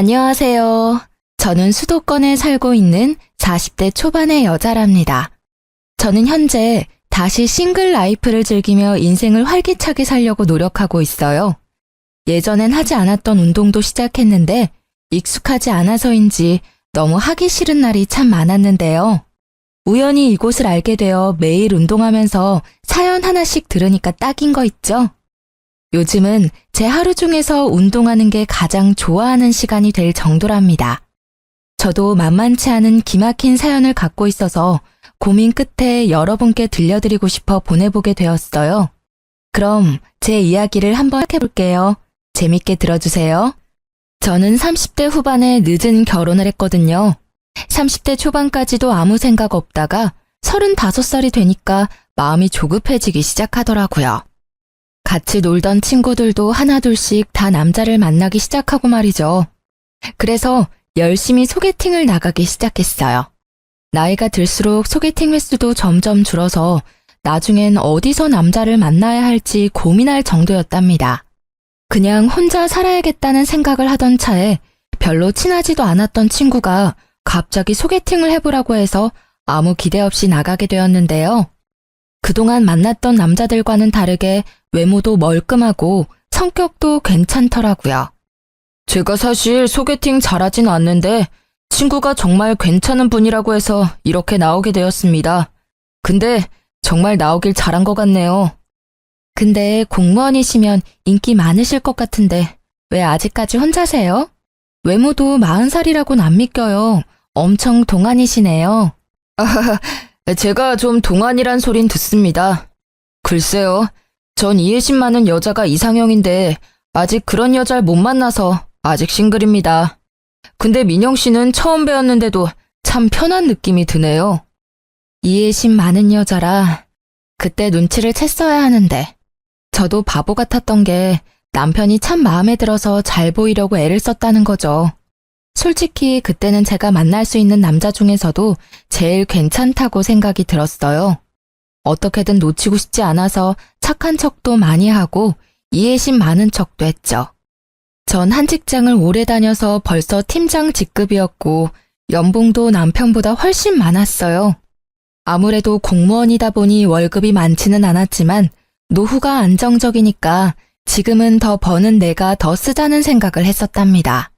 안녕하세요. 저는 수도권에 살고 있는 40대 초반의 여자랍니다. 저는 현재 다시 싱글 라이프를 즐기며 인생을 활기차게 살려고 노력하고 있어요. 예전엔 하지 않았던 운동도 시작했는데 익숙하지 않아서인지 너무 하기 싫은 날이 참 많았는데요. 우연히 이곳을 알게 되어 매일 운동하면서 사연 하나씩 들으니까 딱인 거 있죠? 요즘은 제 하루 중에서 운동하는 게 가장 좋아하는 시간이 될 정도랍니다. 저도 만만치 않은 기막힌 사연을 갖고 있어서 고민 끝에 여러분께 들려드리고 싶어 보내보게 되었어요. 그럼 제 이야기를 한번 해볼게요. 재밌게 들어주세요. 저는 30대 후반에 늦은 결혼을 했거든요. 30대 초반까지도 아무 생각 없다가 35살이 되니까 마음이 조급해지기 시작하더라고요. 같이 놀던 친구들도 하나둘씩 다 남자를 만나기 시작하고 말이죠. 그래서 열심히 소개팅을 나가기 시작했어요. 나이가 들수록 소개팅 횟수도 점점 줄어서 나중엔 어디서 남자를 만나야 할지 고민할 정도였답니다. 그냥 혼자 살아야겠다는 생각을 하던 차에 별로 친하지도 않았던 친구가 갑자기 소개팅을 해보라고 해서 아무 기대 없이 나가게 되었는데요. 그동안 만났던 남자들과는 다르게 외모도 멀끔하고 성격도 괜찮더라고요. 제가 사실 소개팅 잘하진 않는데 친구가 정말 괜찮은 분이라고 해서 이렇게 나오게 되었습니다. 근데 정말 나오길 잘한 것 같네요. 근데 공무원이시면 인기 많으실 것 같은데 왜 아직까지 혼자세요? 외모도 40살이라고는 안 믿겨요. 엄청 동안이시네요. 제가 좀 동안이란 소린 듣습니다. 글쎄요. 전 이해심 많은 여자가 이상형인데 아직 그런 여자를 못 만나서 아직 싱글입니다. 근데 민영 씨는 처음 뵈었는데도 참 편한 느낌이 드네요. 이해심 많은 여자라 그때 눈치를 챘어야 하는데 저도 바보 같았던 게 남편이 참 마음에 들어서 잘 보이려고 애를 썼다는 거죠. 솔직히 그때는 제가 만날 수 있는 남자 중에서도 제일 괜찮다고 생각이 들었어요. 어떻게든 놓치고 싶지 않아서 착한 척도 많이 하고 이해심 많은 척도 했죠. 전 한 직장을 오래 다녀서 벌써 팀장 직급이었고 연봉도 남편보다 훨씬 많았어요. 아무래도 공무원이다 보니 월급이 많지는 않았지만 노후가 안정적이니까 지금은 더 버는 내가 더 쓰자는 생각을 했었답니다.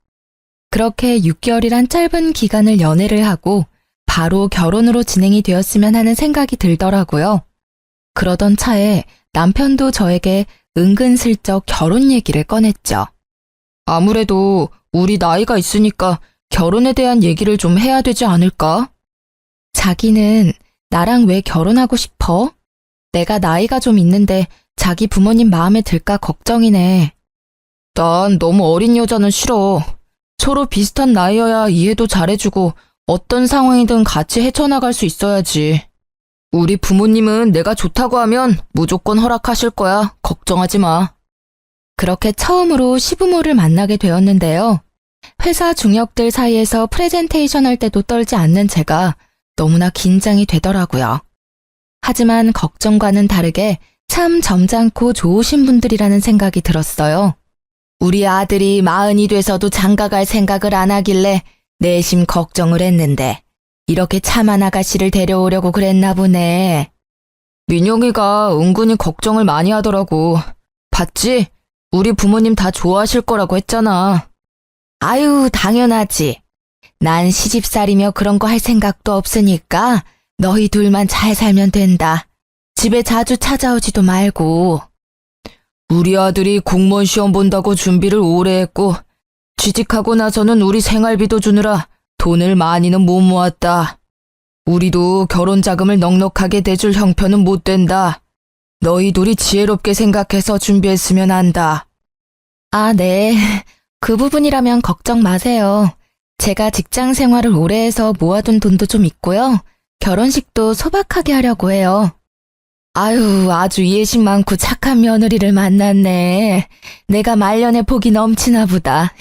그렇게 6개월이란 짧은 기간을 연애를 하고 바로 결혼으로 진행이 되었으면 하는 생각이 들더라고요. 그러던 차에 남편도 저에게 은근슬쩍 결혼 얘기를 꺼냈죠. 아무래도 우리 나이가 있으니까 결혼에 대한 얘기를 좀 해야 되지 않을까? 자기는 나랑 왜 결혼하고 싶어? 내가 나이가 좀 있는데 자기 부모님 마음에 들까 걱정이네. 난 너무 어린 여자는 싫어. 서로 비슷한 나이여야 이해도 잘해주고 어떤 상황이든 같이 헤쳐나갈 수 있어야지. 우리 부모님은 내가 좋다고 하면 무조건 허락하실 거야. 걱정하지 마. 그렇게 처음으로 시부모를 만나게 되었는데요. 회사 중역들 사이에서 프레젠테이션 할 때도 떨지 않는 제가 너무나 긴장이 되더라고요. 하지만 걱정과는 다르게 참 점잖고 좋으신 분들이라는 생각이 들었어요. 우리 아들이 40이 돼서도 장가갈 생각을 안 하길래 내심 걱정을 했는데 이렇게 참한 아가씨를 데려오려고 그랬나 보네. 민영이가 은근히 걱정을 많이 하더라고. 봤지? 우리 부모님 다 좋아하실 거라고 했잖아. 아유, 당연하지. 난 시집살이며 그런 거 할 생각도 없으니까 너희 둘만 잘 살면 된다. 집에 자주 찾아오지도 말고. 우리 아들이 공무원 시험 본다고 준비를 오래 했고 취직하고 나서는 우리 생활비도 주느라 돈을 많이는 못 모았다. 우리도 결혼 자금을 넉넉하게 대줄 형편은 못 된다. 너희 둘이 지혜롭게 생각해서 준비했으면 한다. 아, 네. 그 부분이라면 걱정 마세요. 제가 직장 생활을 오래 해서 모아둔 돈도 좀 있고요. 결혼식도 소박하게 하려고 해요. 아유, 아주 이해심 많고 착한 며느리를 만났네. 내가 말년에 복이 넘치나 보다.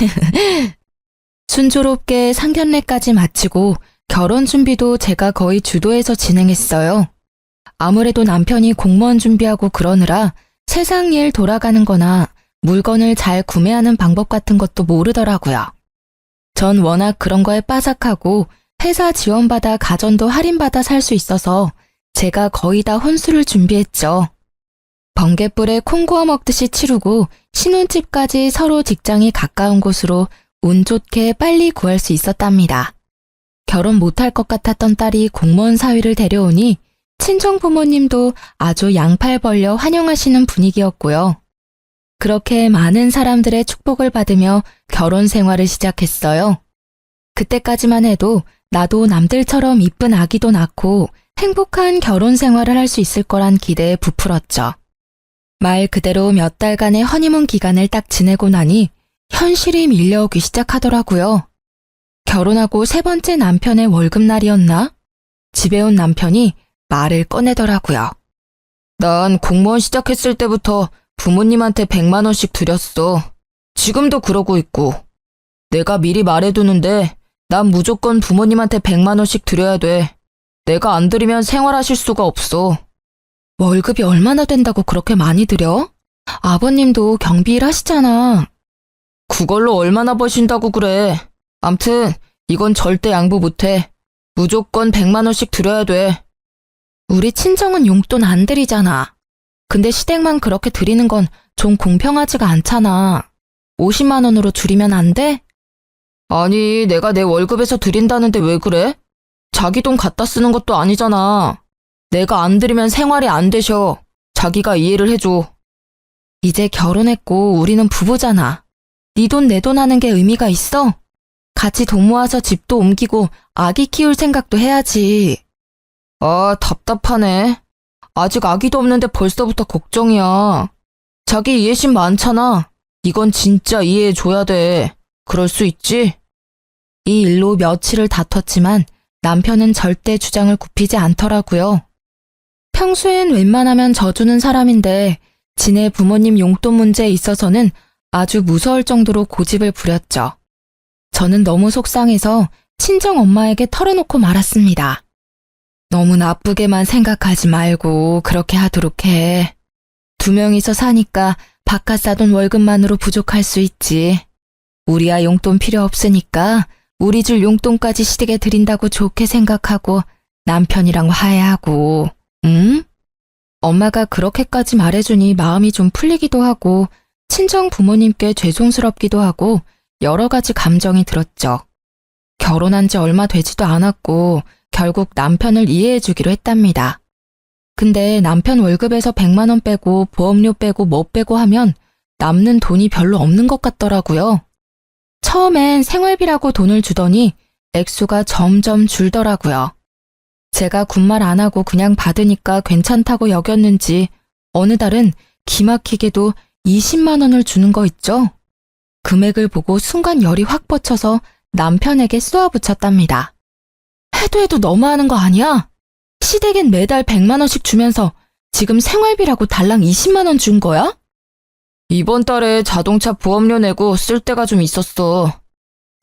순조롭게 상견례까지 마치고 결혼 준비도 제가 거의 주도해서 진행했어요. 아무래도 남편이 공무원 준비하고 그러느라 세상 일 돌아가는 거나 물건을 잘 구매하는 방법 같은 것도 모르더라고요. 전 워낙 그런 거에 빠삭하고 회사 지원받아 가전도 할인받아 살 수 있어서 제가 거의 다 혼수를 준비했죠. 번갯불에 콩 구워 먹듯이 치르고 신혼집까지 서로 직장이 가까운 곳으로 운 좋게 빨리 구할 수 있었답니다. 결혼 못할 것 같았던 딸이 공무원 사위를 데려오니 친정 부모님도 아주 양팔 벌려 환영하시는 분위기였고요. 그렇게 많은 사람들의 축복을 받으며 결혼 생활을 시작했어요. 그때까지만 해도 나도 남들처럼 이쁜 아기도 낳고 행복한 결혼 생활을 할 수 있을 거란 기대에 부풀었죠. 말 그대로 몇 달간의 허니문 기간을 딱 지내고 나니 현실이 밀려오기 시작하더라고요. 결혼하고 세 번째 남편의 월급날이었나? 집에 온 남편이 말을 꺼내더라고요. 난 공무원 시작했을 때부터 부모님한테 100만 원씩 드렸어. 지금도 그러고 있고. 내가 미리 말해두는데 난 무조건 부모님한테 100만 원씩 드려야 돼. 내가 안 드리면 생활하실 수가 없어. 월급이 얼마나 된다고 그렇게 많이 드려? 아버님도 경비일 하시잖아. 그걸로 얼마나 버신다고 그래. 암튼 이건 절대 양보 못해. 무조건 100만 원씩 드려야 돼. 우리 친정은 용돈 안 드리잖아. 근데 시댁만 그렇게 드리는 건 좀 공평하지가 않잖아. 50만 원으로 줄이면 안 돼? 아니, 내가 내 월급에서 드린다는데 왜 그래? 자기 돈 갖다 쓰는 것도 아니잖아. 내가 안 드리면 생활이 안 되셔. 자기가 이해를 해줘. 이제 결혼했고 우리는 부부잖아. 네 돈 내 돈 하는 게 의미가 있어? 같이 돈 모아서 집도 옮기고 아기 키울 생각도 해야지. 아, 답답하네. 아직 아기도 없는데 벌써부터 걱정이야. 자기 이해심 많잖아. 이건 진짜 이해해줘야 돼. 그럴 수 있지? 이 일로 며칠을 다퉜지만 남편은 절대 주장을 굽히지 않더라고요. 평소엔 웬만하면 져주는 사람인데 지네 부모님 용돈 문제에 있어서는 아주 무서울 정도로 고집을 부렸죠. 저는 너무 속상해서 친정 엄마에게 털어놓고 말았습니다. 너무 나쁘게만 생각하지 말고 그렇게 하도록 해. 2명이서 사니까 바깥 사돈 월급만으로 부족할 수 있지. 우리야 용돈 필요 없으니까 우리 줄 용돈까지 시댁에 드린다고 좋게 생각하고 남편이랑 화해하고, 응? 엄마가 그렇게까지 말해주니 마음이 좀 풀리기도 하고 친정 부모님께 죄송스럽기도 하고 여러 가지 감정이 들었죠. 결혼한 지 얼마 되지도 않았고 결국 남편을 이해해주기로 했답니다. 근데 남편 월급에서 100만 원 빼고 보험료 빼고 뭐 빼고 하면 남는 돈이 별로 없는 것 같더라고요. 처음엔 생활비라고 돈을 주더니 액수가 점점 줄더라고요. 제가 군말 안 하고 그냥 받으니까 괜찮다고 여겼는지 어느 달은 기막히게도 20만 원을 주는 거 있죠? 금액을 보고 순간 열이 확 뻗쳐서 남편에게 쏘아붙였답니다. 해도 너무하는 거 아니야? 시댁엔 매달 100만 원씩 주면서 지금 생활비라고 달랑 20만 원 준 거야? 이번 달에 자동차 보험료 내고 쓸 데가 좀 있었어.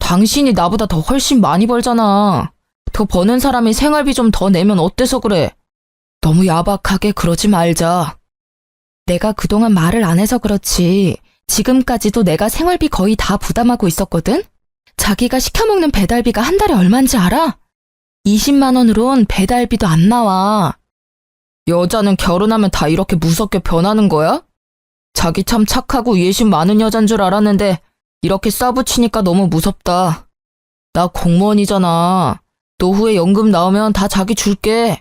당신이 나보다 더 훨씬 많이 벌잖아. 더 버는 사람이 생활비 좀 더 내면 어때서 그래? 너무 야박하게 그러지 말자. 내가 그동안 말을 안 해서 그렇지 지금까지도 내가 생활비 거의 다 부담하고 있었거든? 자기가 시켜먹는 배달비가 한 달에 얼만지 알아? 20만 원으론 배달비도 안 나와. 여자는 결혼하면 다 이렇게 무섭게 변하는 거야? 자기 참 착하고 이해심 많은 여잔 줄 알았는데 이렇게 싸붙이니까 너무 무섭다. 나 공무원이잖아. 노후에 연금 나오면 다 자기 줄게.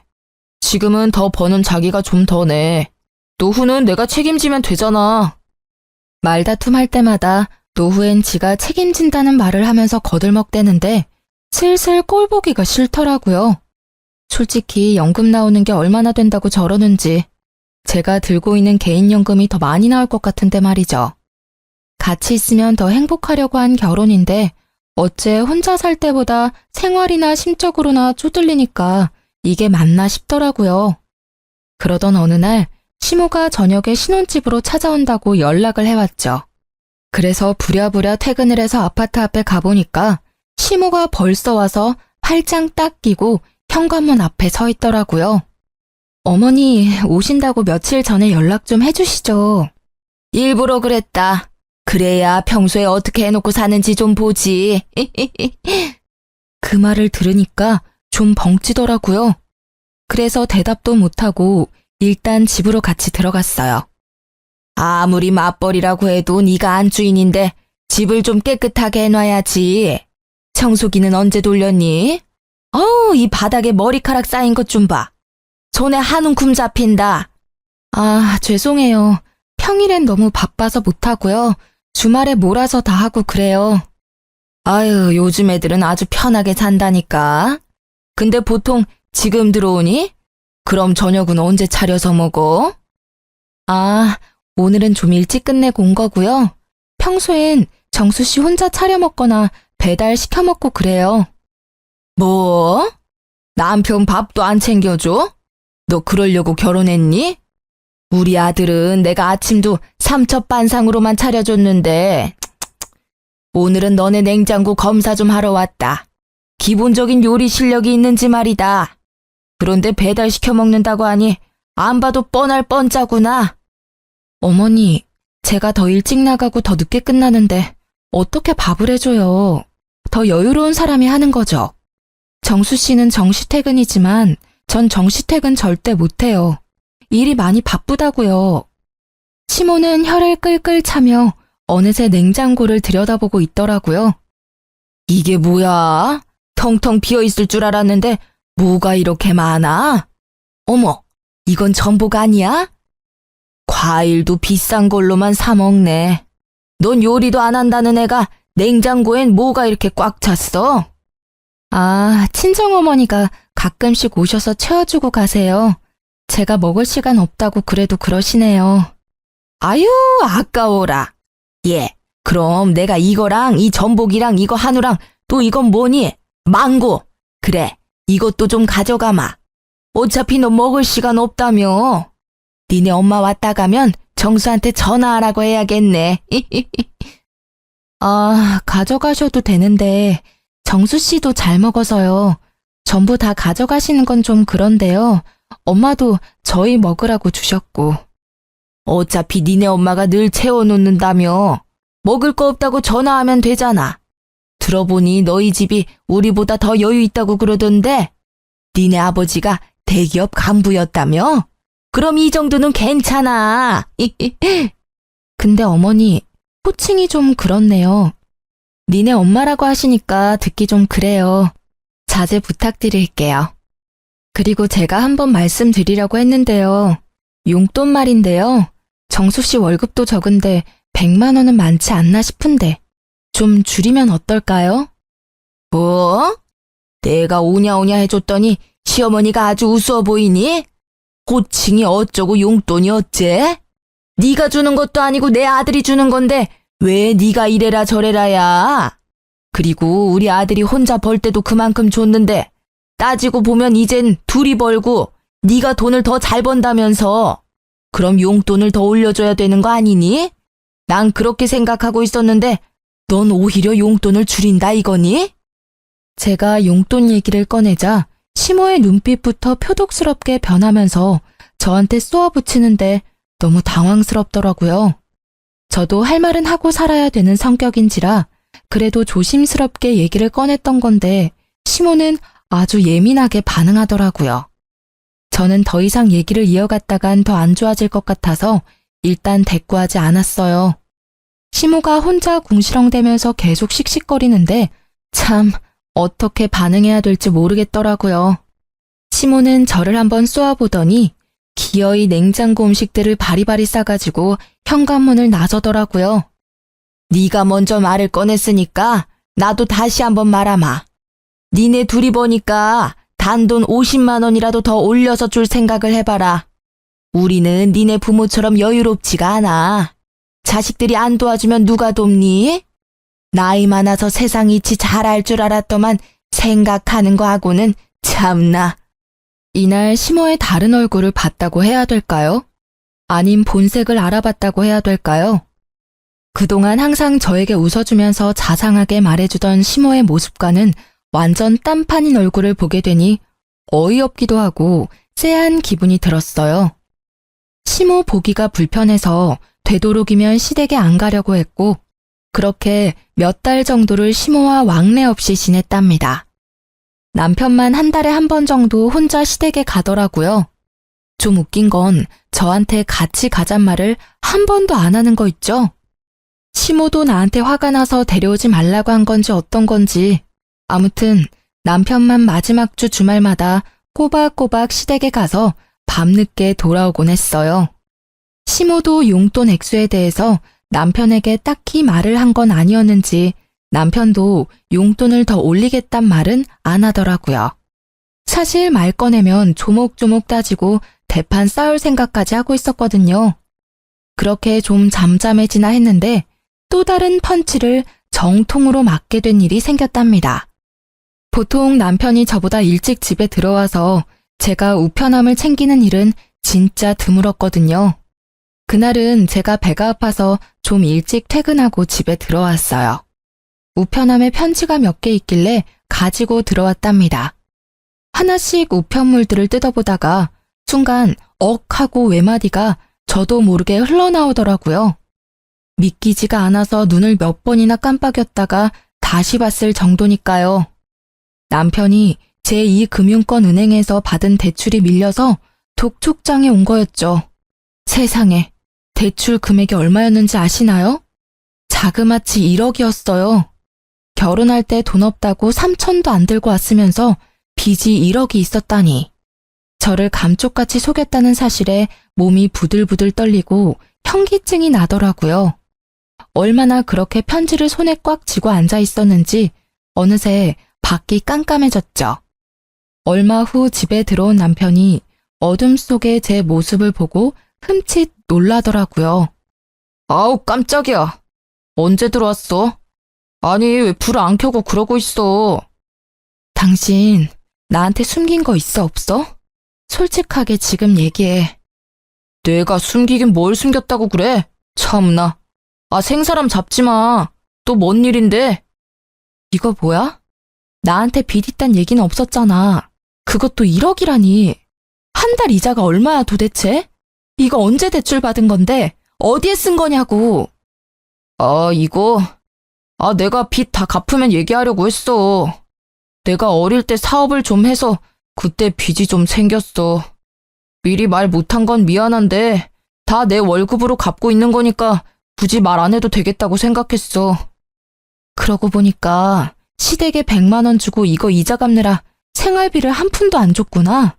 지금은 더 버는 자기가 좀 더 내. 노후는 내가 책임지면 되잖아. 말다툼할 때마다 노후엔 지가 책임진다는 말을 하면서 거들먹대는데 슬슬 꼴 보기가 싫더라고요. 솔직히 연금 나오는 게 얼마나 된다고 저러는지 제가 들고 있는 개인연금이 더 많이 나올 것 같은데 말이죠. 같이 있으면 더 행복하려고 한 결혼인데 어째 혼자 살 때보다 생활이나 심적으로나 쪼들리니까 이게 맞나 싶더라고요. 그러던 어느 날 시모가 저녁에 신혼집으로 찾아온다고 연락을 해왔죠. 그래서 부랴부랴 퇴근을 해서 아파트 앞에 가보니까 시모가 벌써 와서 팔짱 딱 끼고 현관문 앞에 서 있더라고요. 어머니 오신다고 며칠 전에 연락 좀 해주시죠. 일부러 그랬다. 그래야 평소에 어떻게 해놓고 사는지 좀 보지. 그 말을 들으니까 좀 벙찌더라고요. 그래서 대답도 못하고 일단 집으로 같이 들어갔어요. 아무리 맞벌이라고 해도 네가 안주인인데 집을 좀 깨끗하게 해놔야지. 청소기는 언제 돌렸니? 이 바닥에 머리카락 쌓인 것 좀 봐. 손에 한 움큼 잡힌다. 아, 죄송해요. 평일엔 너무 바빠서 못하고요. 주말에 몰아서 다 하고 그래요. 아유, 요즘 애들은 아주 편하게 산다니까. 근데 보통 지금 들어오니? 그럼 저녁은 언제 차려서 먹어? 아, 오늘은 좀 일찍 끝내고 온 거고요. 평소엔 정수 씨 혼자 차려 먹거나 배달 시켜 먹고 그래요. 뭐? 남편 밥도 안 챙겨줘? 너 그러려고 결혼했니? 우리 아들은 내가 아침도 삼첩반상으로만 차려줬는데 오늘은 너네 냉장고 검사 좀 하러 왔다. 기본적인 요리 실력이 있는지 말이다. 그런데 배달 시켜 먹는다고 하니 안 봐도 뻔할 뻔짜구나. 어머니, 제가 더 일찍 나가고 더 늦게 끝나는데 어떻게 밥을 해줘요? 더 여유로운 사람이 하는 거죠. 정수 씨는 정시퇴근이지만 전 정시퇴근 절대 못해요. 일이 많이 바쁘다고요. 시모는 혀를 끌끌 차며 어느새 냉장고를 들여다보고 있더라고요. 이게 뭐야? 텅텅 비어있을 줄 알았는데 뭐가 이렇게 많아? 어머, 이건 전복 아니야? 과일도 비싼 걸로만 사 먹네. 넌 요리도 안 한다는 애가 냉장고엔 뭐가 이렇게 꽉 찼어? 아, 친정어머니가 가끔씩 오셔서 채워주고 가세요. 제가 먹을 시간 없다고 그래도 그러시네요. 아유, 아까워라. 예, 그럼 내가 이거랑 이 전복이랑 이거 한우랑 또 이건 뭐니? 망고. 그래, 이것도 좀 가져가마. 어차피 너 먹을 시간 없다며. 니네 엄마 왔다 가면 정수한테 전화하라고 해야겠네. 아, 가져가셔도 되는데 정수 씨도 잘 먹어서요. 전부 다 가져가시는 건 좀 그런데요. 엄마도 저희 먹으라고 주셨고. 어차피 니네 엄마가 늘 채워놓는다며. 먹을 거 없다고 전화하면 되잖아. 들어보니 너희 집이 우리보다 더 여유 있다고 그러던데 니네 아버지가 대기업 간부였다며? 그럼 이 정도는 괜찮아. 근데 어머니, 호칭이 좀 그렇네요. 니네 엄마라고 하시니까 듣기 좀 그래요. 자제 부탁드릴게요. 그리고 제가 한번 말씀드리려고 했는데요. 용돈 말인데요. 정수 씨 월급도 적은데 100만 원은 많지 않나 싶은데 좀 줄이면 어떨까요? 뭐? 내가 오냐오냐 해줬더니 시어머니가 아주 우스워 보이니? 호칭이 어쩌고 용돈이 어째? 네가 주는 것도 아니고 내 아들이 주는 건데 왜 네가 이래라 저래라야? 그리고 우리 아들이 혼자 벌 때도 그만큼 줬는데 따지고 보면 이젠 둘이 벌고 네가 돈을 더 잘 번다면서 그럼 용돈을 더 올려줘야 되는 거 아니니? 난 그렇게 생각하고 있었는데 넌 오히려 용돈을 줄인다 이거니? 제가 용돈 얘기를 꺼내자 시모의 눈빛부터 표독스럽게 변하면서 저한테 쏘아붙이는데 너무 당황스럽더라고요. 저도 할 말은 하고 살아야 되는 성격인지라 그래도 조심스럽게 얘기를 꺼냈던 건데 시모는 아주 예민하게 반응하더라고요. 저는 더 이상 얘기를 이어갔다간 더 안 좋아질 것 같아서 일단 대꾸하지 않았어요. 시모가 혼자 궁시렁대면서 계속 씩씩거리는데 참 어떻게 반응해야 될지 모르겠더라고요. 시모는 저를 한번 쏘아보더니 기어이 냉장고 음식들을 바리바리 싸가지고 현관문을 나서더라고요. 네가 먼저 말을 꺼냈으니까 나도 다시 한번 말하마. 니네 둘이 보니까 단돈 50만 원이라도 더 올려서 줄 생각을 해봐라. 우리는 니네 부모처럼 여유롭지가 않아. 자식들이 안 도와주면 누가 돕니? 나이 많아서 세상 이치 잘 알 줄 알았더만 생각하는 거하고는 참나. 이날 시모의 다른 얼굴을 봤다고 해야 될까요? 아님 본색을 알아봤다고 해야 될까요? 그동안 항상 저에게 웃어주면서 자상하게 말해주던 시모의 모습과는 완전 딴판인 얼굴을 보게 되니 어이없기도 하고 쎄한 기분이 들었어요. 시모 보기가 불편해서 되도록이면 시댁에 안 가려고 했고 그렇게 몇 달 정도를 시모와 왕래 없이 지냈답니다. 남편만 한 달에 한 번 정도 혼자 시댁에 가더라고요. 좀 웃긴 건 저한테 같이 가잔 말을 한 번도 안 하는 거 있죠? 시모도 나한테 화가 나서 데려오지 말라고 한 건지 어떤 건지. 아무튼 남편만 마지막 주 주말마다 꼬박꼬박 시댁에 가서 밤늦게 돌아오곤 했어요. 시모도 용돈 액수에 대해서 남편에게 딱히 말을 한 건 아니었는지 남편도 용돈을 더 올리겠단 말은 안 하더라고요. 사실 말 꺼내면 조목조목 따지고 대판 쌓을 생각까지 하고 있었거든요. 그렇게 좀 잠잠해지나 했는데 또 다른 펀치를 정통으로 맞게 된 일이 생겼답니다. 보통 남편이 저보다 일찍 집에 들어와서 제가 우편함을 챙기는 일은 진짜 드물었거든요. 그날은 제가 배가 아파서 좀 일찍 퇴근하고 집에 들어왔어요. 우편함에 편지가 몇 개 있길래 가지고 들어왔답니다. 하나씩 우편물들을 뜯어보다가 순간 억 하고 외마디가 저도 모르게 흘러나오더라고요. 믿기지가 않아서 눈을 몇 번이나 깜빡였다가 다시 봤을 정도니까요. 남편이 제2금융권 은행에서 받은 대출이 밀려서 독촉장에 온 거였죠. 세상에, 대출 금액이 얼마였는지 아시나요? 자그마치 1억이었어요. 결혼할 때 돈 없다고 3천도 안 들고 왔으면서 빚이 1억이 있었다니. 저를 감쪽같이 속였다는 사실에 몸이 부들부들 떨리고 현기증이 나더라고요. 얼마나 그렇게 편지를 손에 꽉 쥐고 앉아 있었는지 어느새 밖이 깜깜해졌죠. 얼마 후 집에 들어온 남편이 어둠 속의 제 모습을 보고 흠칫 놀라더라고요. 아우, 깜짝이야. 언제 들어왔어? 아니, 왜 불을 안 켜고 그러고 있어? 당신 나한테 숨긴 거 있어, 없어? 솔직하게 지금 얘기해. 내가 숨기긴 뭘 숨겼다고 그래? 참나. 아, 생사람 잡지 마. 또 뭔 일인데? 이거 뭐야? 나한테 빚 있단 얘기는 없었잖아. 그것도 1억이라니. 한 달 이자가 얼마야 도대체? 이거 언제 대출 받은 건데 어디에 쓴 거냐고. 이거 내가 빚 다 갚으면 얘기하려고 했어. 내가 어릴 때 사업을 좀 해서 그때 빚이 좀 생겼어. 미리 말 못한 건 미안한데 다 내 월급으로 갚고 있는 거니까 굳이 말 안 해도 되겠다고 생각했어. 그러고 보니까 시댁에 100만 원 주고 이거 이자 갚느라 생활비를 한 푼도 안 줬구나.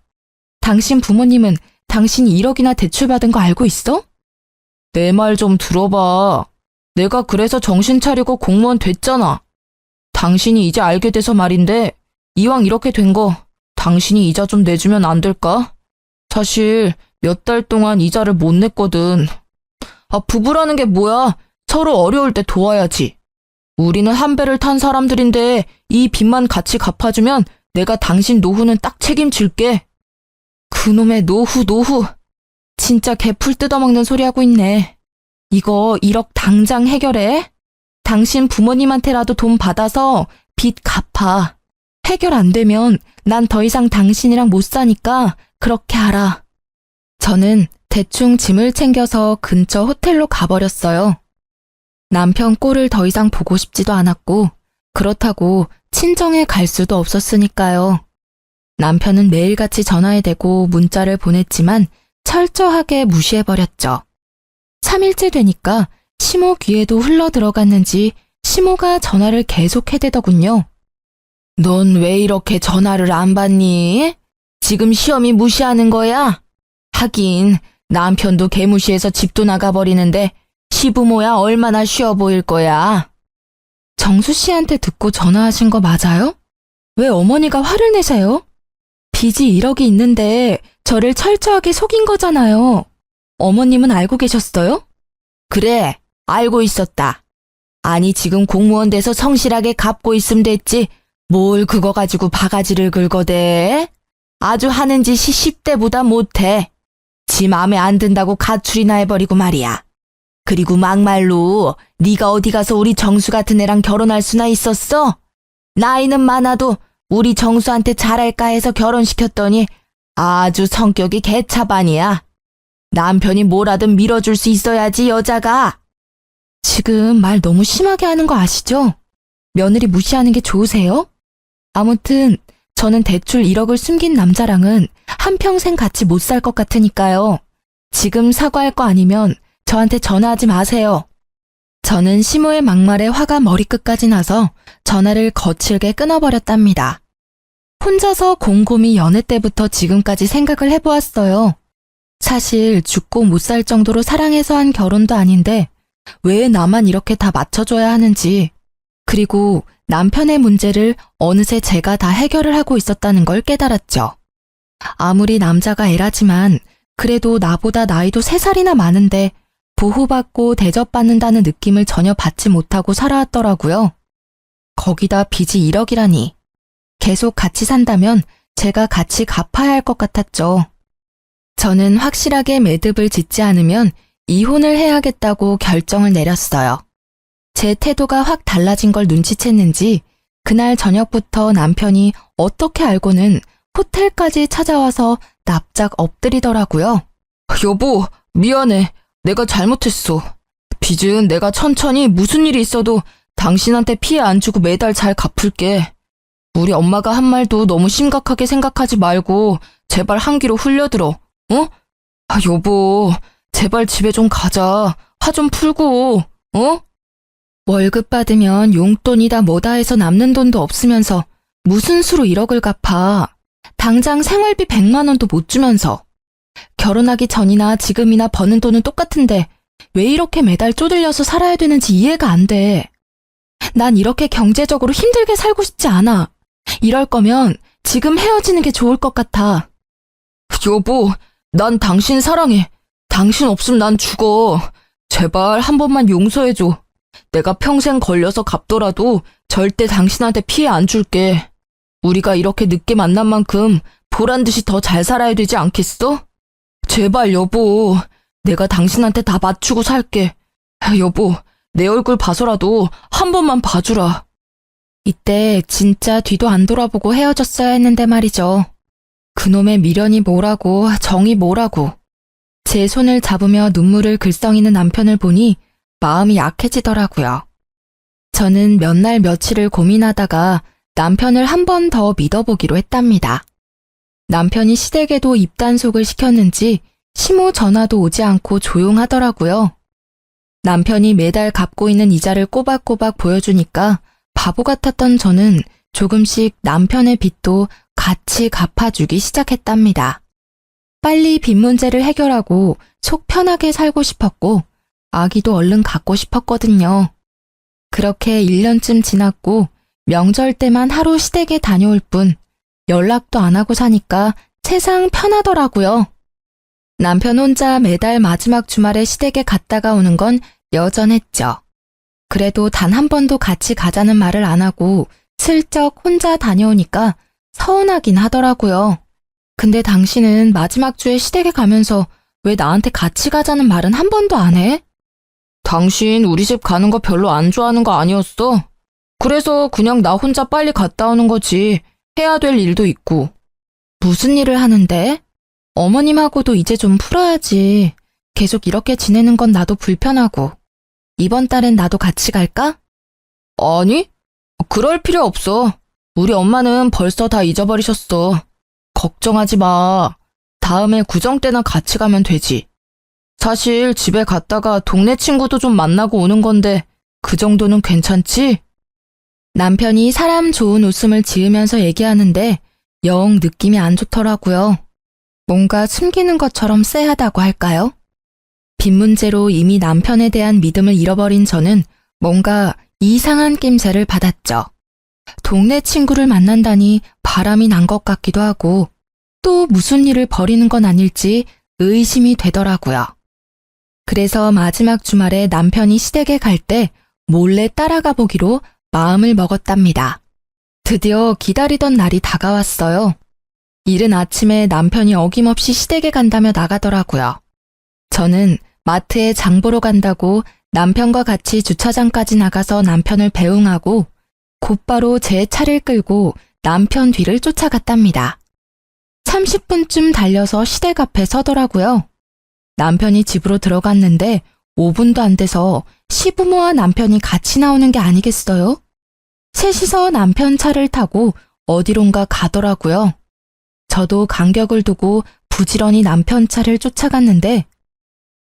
당신 부모님은 당신이 1억이나 대출받은 거 알고 있어? 내 말 좀 들어봐. 내가 그래서 정신 차리고 공무원 됐잖아. 당신이 이제 알게 돼서 말인데 이왕 이렇게 된 거 당신이 이자 좀 내주면 안 될까? 사실 몇 달 동안 이자를 못 냈거든. 부부라는 게 뭐야? 서로 어려울 때 도와야지. 우리는 한 배를 탄 사람들인데 이 빚만 같이 갚아주면 내가 당신 노후는 딱 책임질게. 그놈의 노후. 진짜 개풀 뜯어먹는 소리 하고 있네. 이거 1억 당장 해결해. 당신 부모님한테라도 돈 받아서 빚 갚아. 해결 안 되면 난 더 이상 당신이랑 못 사니까 그렇게 하라. 저는 대충 짐을 챙겨서 근처 호텔로 가버렸어요. 남편 꼴을 더 이상 보고 싶지도 않았고 그렇다고 친정에 갈 수도 없었으니까요. 남편은 매일같이 전화에 대고 문자를 보냈지만 철저하게 무시해버렸죠. 3일째 되니까 시모 귀에도 흘러들어갔는지 시모가 전화를 계속 해대더군요. 넌 왜 이렇게 전화를 안 받니? 지금 시험이 무시하는 거야? 하긴 남편도 개무시해서 집도 나가버리는데 시부모야 얼마나 쉬워 보일 거야. 정수 씨한테 듣고 전화하신 거 맞아요? 왜 어머니가 화를 내세요? 빚이 1억이 있는데 저를 철저하게 속인 거잖아요. 어머님은 알고 계셨어요? 그래, 알고 있었다. 아니 지금 공무원 돼서 성실하게 갚고 있으면 됐지. 뭘 그거 가지고 바가지를 긁어대? 아주 하는 짓이 10대보다 못해. 지 맘에 안 든다고 가출이나 해버리고 말이야. 그리고 막말로 네가 어디 가서 우리 정수 같은 애랑 결혼할 수나 있었어? 나이는 많아도 우리 정수한테 잘할까 해서 결혼시켰더니 아주 성격이 개차반이야. 남편이 뭐라든 밀어줄 수 있어야지 여자가. 지금 말 너무 심하게 하는 거 아시죠? 며느리 무시하는 게 좋으세요? 아무튼 저는 대출 1억을 숨긴 남자랑은 한평생 같이 못 살 것 같으니까요. 지금 사과할 거 아니면 저한테 전화하지 마세요. 저는 시모의 막말에 화가 머리끝까지 나서 전화를 거칠게 끊어버렸답니다. 혼자서 곰곰이 연애 때부터 지금까지 생각을 해보았어요. 사실 죽고 못 살 정도로 사랑해서 한 결혼도 아닌데 왜 나만 이렇게 다 맞춰줘야 하는지, 그리고 남편의 문제를 어느새 제가 다 해결을 하고 있었다는 걸 깨달았죠. 아무리 남자가 애라지만 그래도 나보다 나이도 3살이나 많은데 보호받고 대접받는다는 느낌을 전혀 받지 못하고 살아왔더라고요. 거기다 빚이 1억이라니. 계속 같이 산다면 제가 같이 갚아야 할 것 같았죠. 저는 확실하게 매듭을 짓지 않으면 이혼을 해야겠다고 결정을 내렸어요. 제 태도가 확 달라진 걸 눈치챘는지 그날 저녁부터 남편이 어떻게 알고는 호텔까지 찾아와서 납작 엎드리더라고요. 여보, 미안해. 내가 잘못했어. 빚은 내가 천천히 무슨 일이 있어도 당신한테 피해 안 주고 매달 잘 갚을게. 우리 엄마가 한 말도 너무 심각하게 생각하지 말고 제발 한 귀로 흘려들어. 어? 여보, 제발 집에 좀 가자. 화 좀 풀고, 어? 월급 받으면 용돈이다 뭐다 해서 남는 돈도 없으면서 무슨 수로 1억을 갚아. 당장 생활비 100만 원도 못 주면서. 결혼하기 전이나 지금이나 버는 돈은 똑같은데 왜 이렇게 매달 쪼들려서 살아야 되는지 이해가 안 돼. 난 이렇게 경제적으로 힘들게 살고 싶지 않아. 이럴 거면 지금 헤어지는 게 좋을 것 같아. 여보, 난 당신 사랑해. 당신 없으면 난 죽어. 제발 한 번만 용서해줘. 내가 평생 걸려서 갚더라도 절대 당신한테 피해 안 줄게. 우리가 이렇게 늦게 만난 만큼 보란 듯이 더 잘 살아야 되지 않겠어? 제발 여보, 내가 당신한테 다 맞추고 살게. 여보, 내 얼굴 봐서라도 한 번만 봐주라. 이때 진짜 뒤도 안 돌아보고 헤어졌어야 했는데 말이죠. 그놈의 미련이 뭐라고 정이 뭐라고. 제 손을 잡으며 눈물을 글썽이는 남편을 보니 마음이 약해지더라고요. 저는 몇 날 며칠을 고민하다가 남편을 한 번 더 믿어보기로 했답니다. 남편이 시댁에도 입단속을 시켰는지 시모 전화도 오지 않고 조용하더라고요. 남편이 매달 갚고 있는 이자를 꼬박꼬박 보여주니까 바보 같았던 저는 조금씩 남편의 빚도 같이 갚아주기 시작했답니다. 빨리 빚 문제를 해결하고 속 편하게 살고 싶었고 아기도 얼른 갖고 싶었거든요. 그렇게 1년쯤 지났고 명절 때만 하루 시댁에 다녀올 뿐 연락도 안 하고 사니까 세상 편하더라고요. 남편 혼자 매달 마지막 주말에 시댁에 갔다가 오는 건 여전했죠. 그래도 단 한 번도 같이 가자는 말을 안 하고 슬쩍 혼자 다녀오니까 서운하긴 하더라고요. 근데 당신은 마지막 주에 시댁에 가면서 왜 나한테 같이 가자는 말은 한 번도 안 해? 당신 우리 집 가는 거 별로 안 좋아하는 거 아니었어? 그래서 그냥 나 혼자 빨리 갔다 오는 거지. 해야 될 일도 있고. 무슨 일을 하는데? 어머님하고도 이제 좀 풀어야지. 계속 이렇게 지내는 건 나도 불편하고. 이번 달엔 나도 같이 갈까? 아니, 그럴 필요 없어. 우리 엄마는 벌써 다 잊어버리셨어. 걱정하지 마. 다음에 구정 때나 같이 가면 되지. 사실 집에 갔다가 동네 친구도 좀 만나고 오는 건데 그 정도는 괜찮지? 남편이 사람 좋은 웃음을 지으면서 얘기하는데 영 느낌이 안 좋더라고요. 뭔가 숨기는 것처럼 쎄하다고 할까요? 빚 문제로 이미 남편에 대한 믿음을 잃어버린 저는 뭔가 이상한 낌새를 받았죠. 동네 친구를 만난다니 바람이 난 것 같기도 하고 또 무슨 일을 벌이는 건 아닐지 의심이 되더라고요. 그래서 마지막 주말에 남편이 시댁에 갈 때 몰래 따라가 보기로 마음을 먹었답니다. 드디어 기다리던 날이 다가왔어요. 이른 아침에 남편이 어김없이 시댁에 간다며 나가더라고요. 저는 마트에 장 보러 간다고 남편과 같이 주차장까지 나가서 남편을 배웅하고 곧바로 제 차를 끌고 남편 뒤를 쫓아갔답니다. 30분쯤 달려서 시댁 앞에 서더라고요. 남편이 집으로 들어갔는데 5분도 안 돼서 시부모와 남편이 같이 나오는 게 아니겠어요? 셋이서 남편 차를 타고 어디론가 가더라고요. 저도 간격을 두고 부지런히 남편 차를 쫓아갔는데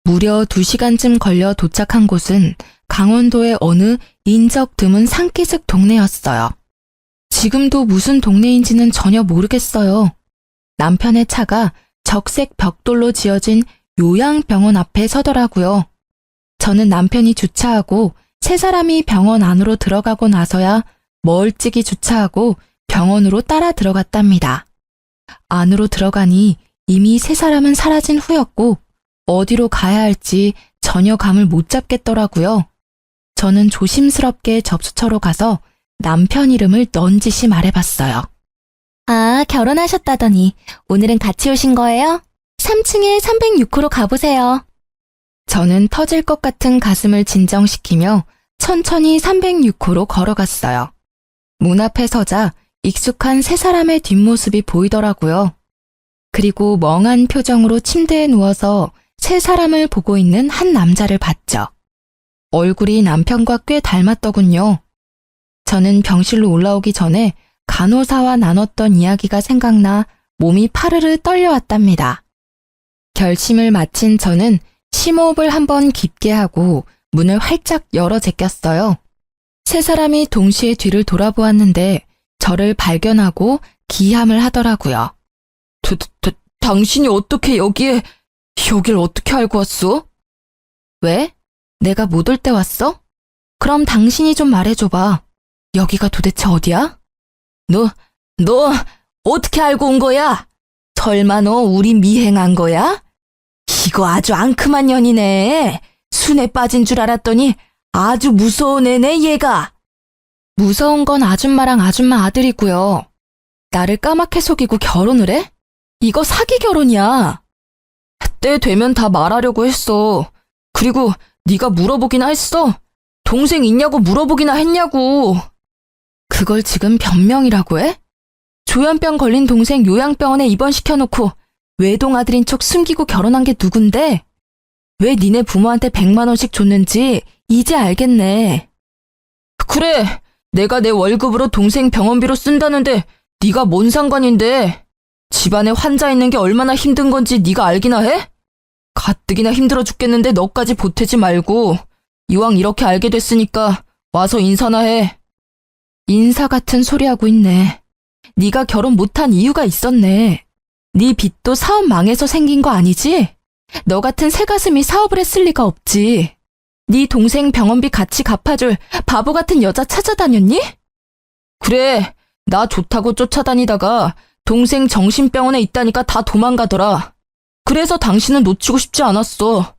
무려 2시간쯤 걸려 도착한 곳은 강원도의 어느 인적 드문 산기슭 동네였어요. 지금도 무슨 동네인지는 전혀 모르겠어요. 남편의 차가 적색 벽돌로 지어진 요양병원 앞에 서더라고요. 저는 남편이 주차하고 세 사람이 병원 안으로 들어가고 나서야 멀찍이 주차하고 병원으로 따라 들어갔답니다. 안으로 들어가니 이미 세 사람은 사라진 후였고 어디로 가야 할지 전혀 감을 못 잡겠더라고요. 저는 조심스럽게 접수처로 가서 남편 이름을 넌지시 말해봤어요. 아, 결혼하셨다더니 오늘은 같이 오신 거예요? 3층에 306호로 가보세요. 저는 터질 것 같은 가슴을 진정시키며 천천히 306호로 걸어갔어요. 문 앞에 서자 익숙한 세 사람의 뒷모습이 보이더라고요. 그리고 멍한 표정으로 침대에 누워서 세 사람을 보고 있는 한 남자를 봤죠. 얼굴이 남편과 꽤 닮았더군요. 저는 병실로 올라오기 전에 간호사와 나눴던 이야기가 생각나 몸이 파르르 떨려왔답니다. 결심을 마친 저는 심호흡을 한번 깊게 하고 문을 활짝 열어 제꼈어요. 세 사람이 동시에 뒤를 돌아보았는데 저를 발견하고 기함을 하더라고요. 당신이 어떻게 여길 어떻게 알고 왔어? 왜? 내가 못 올 때 왔어? 그럼 당신이 좀 말해줘봐. 여기가 도대체 어디야? 너 어떻게 알고 온 거야? 설마 너 우리 미행한 거야? 이거 아주 앙큼한 년이네. 순에 빠진 줄 알았더니 아주 무서운 애네 얘가. 무서운 건 아줌마랑 아줌마 아들이고요. 나를 까맣게 속이고 결혼을 해? 이거 사기 결혼이야. 때 되면 다 말하려고 했어. 그리고 네가 물어보기나 했어. 동생 있냐고 물어보기나 했냐고. 그걸 지금 변명이라고 해? 조현병 걸린 동생 요양병원에 입원시켜놓고 외동아들인 척 숨기고 결혼한 게 누군데? 왜 니네 부모한테 100만 원씩 줬는지 이제 알겠네. 그래, 내가 내 월급으로 동생 병원비로 쓴다는데 네가 뭔 상관인데? 집안에 환자 있는 게 얼마나 힘든 건지 네가 알기나 해? 가뜩이나 힘들어 죽겠는데 너까지 보태지 말고 이왕 이렇게 알게 됐으니까 와서 인사나 해. 인사 같은 소리 하고 있네. 네가 결혼 못한 이유가 있었네. 네 빚도 사업 망해서 생긴 거 아니지? 너 같은 새가슴이 사업을 했을 리가 없지. 네 동생 병원비 같이 갚아줄 바보 같은 여자 찾아다녔니? 그래, 나 좋다고 쫓아다니다가 동생 정신병원에 있다니까 다 도망가더라. 그래서 당신은 놓치고 싶지 않았어.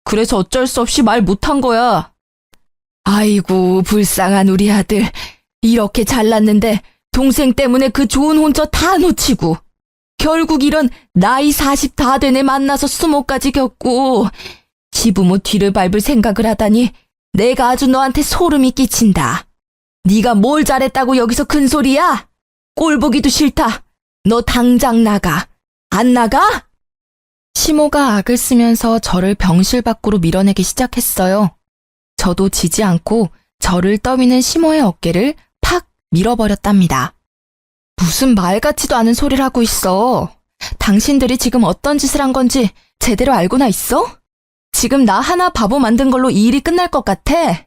그래서 어쩔 수 없이 말 못한 거야. 아이고, 불쌍한 우리 아들. 이렇게 잘났는데 동생 때문에 그 좋은 혼처 다 놓치고 결국 이런 나이 40 다 된 애 만나서 수모까지 겪고 시부모 뒤를 밟을 생각을 하다니 내가 아주 너한테 소름이 끼친다. 네가 뭘 잘했다고 여기서 큰 소리야? 꼴 보기도 싫다. 너 당장 나가. 안 나가? 시모가 악을 쓰면서 저를 병실 밖으로 밀어내기 시작했어요. 저도 지지 않고 저를 떠미는 시모의 어깨를 팍 밀어버렸답니다. 무슨 말 같지도 않은 소리를 하고 있어. 당신들이 지금 어떤 짓을 한 건지 제대로 알고나 있어? 지금 나 하나 바보 만든 걸로 이 일이 끝날 것 같아?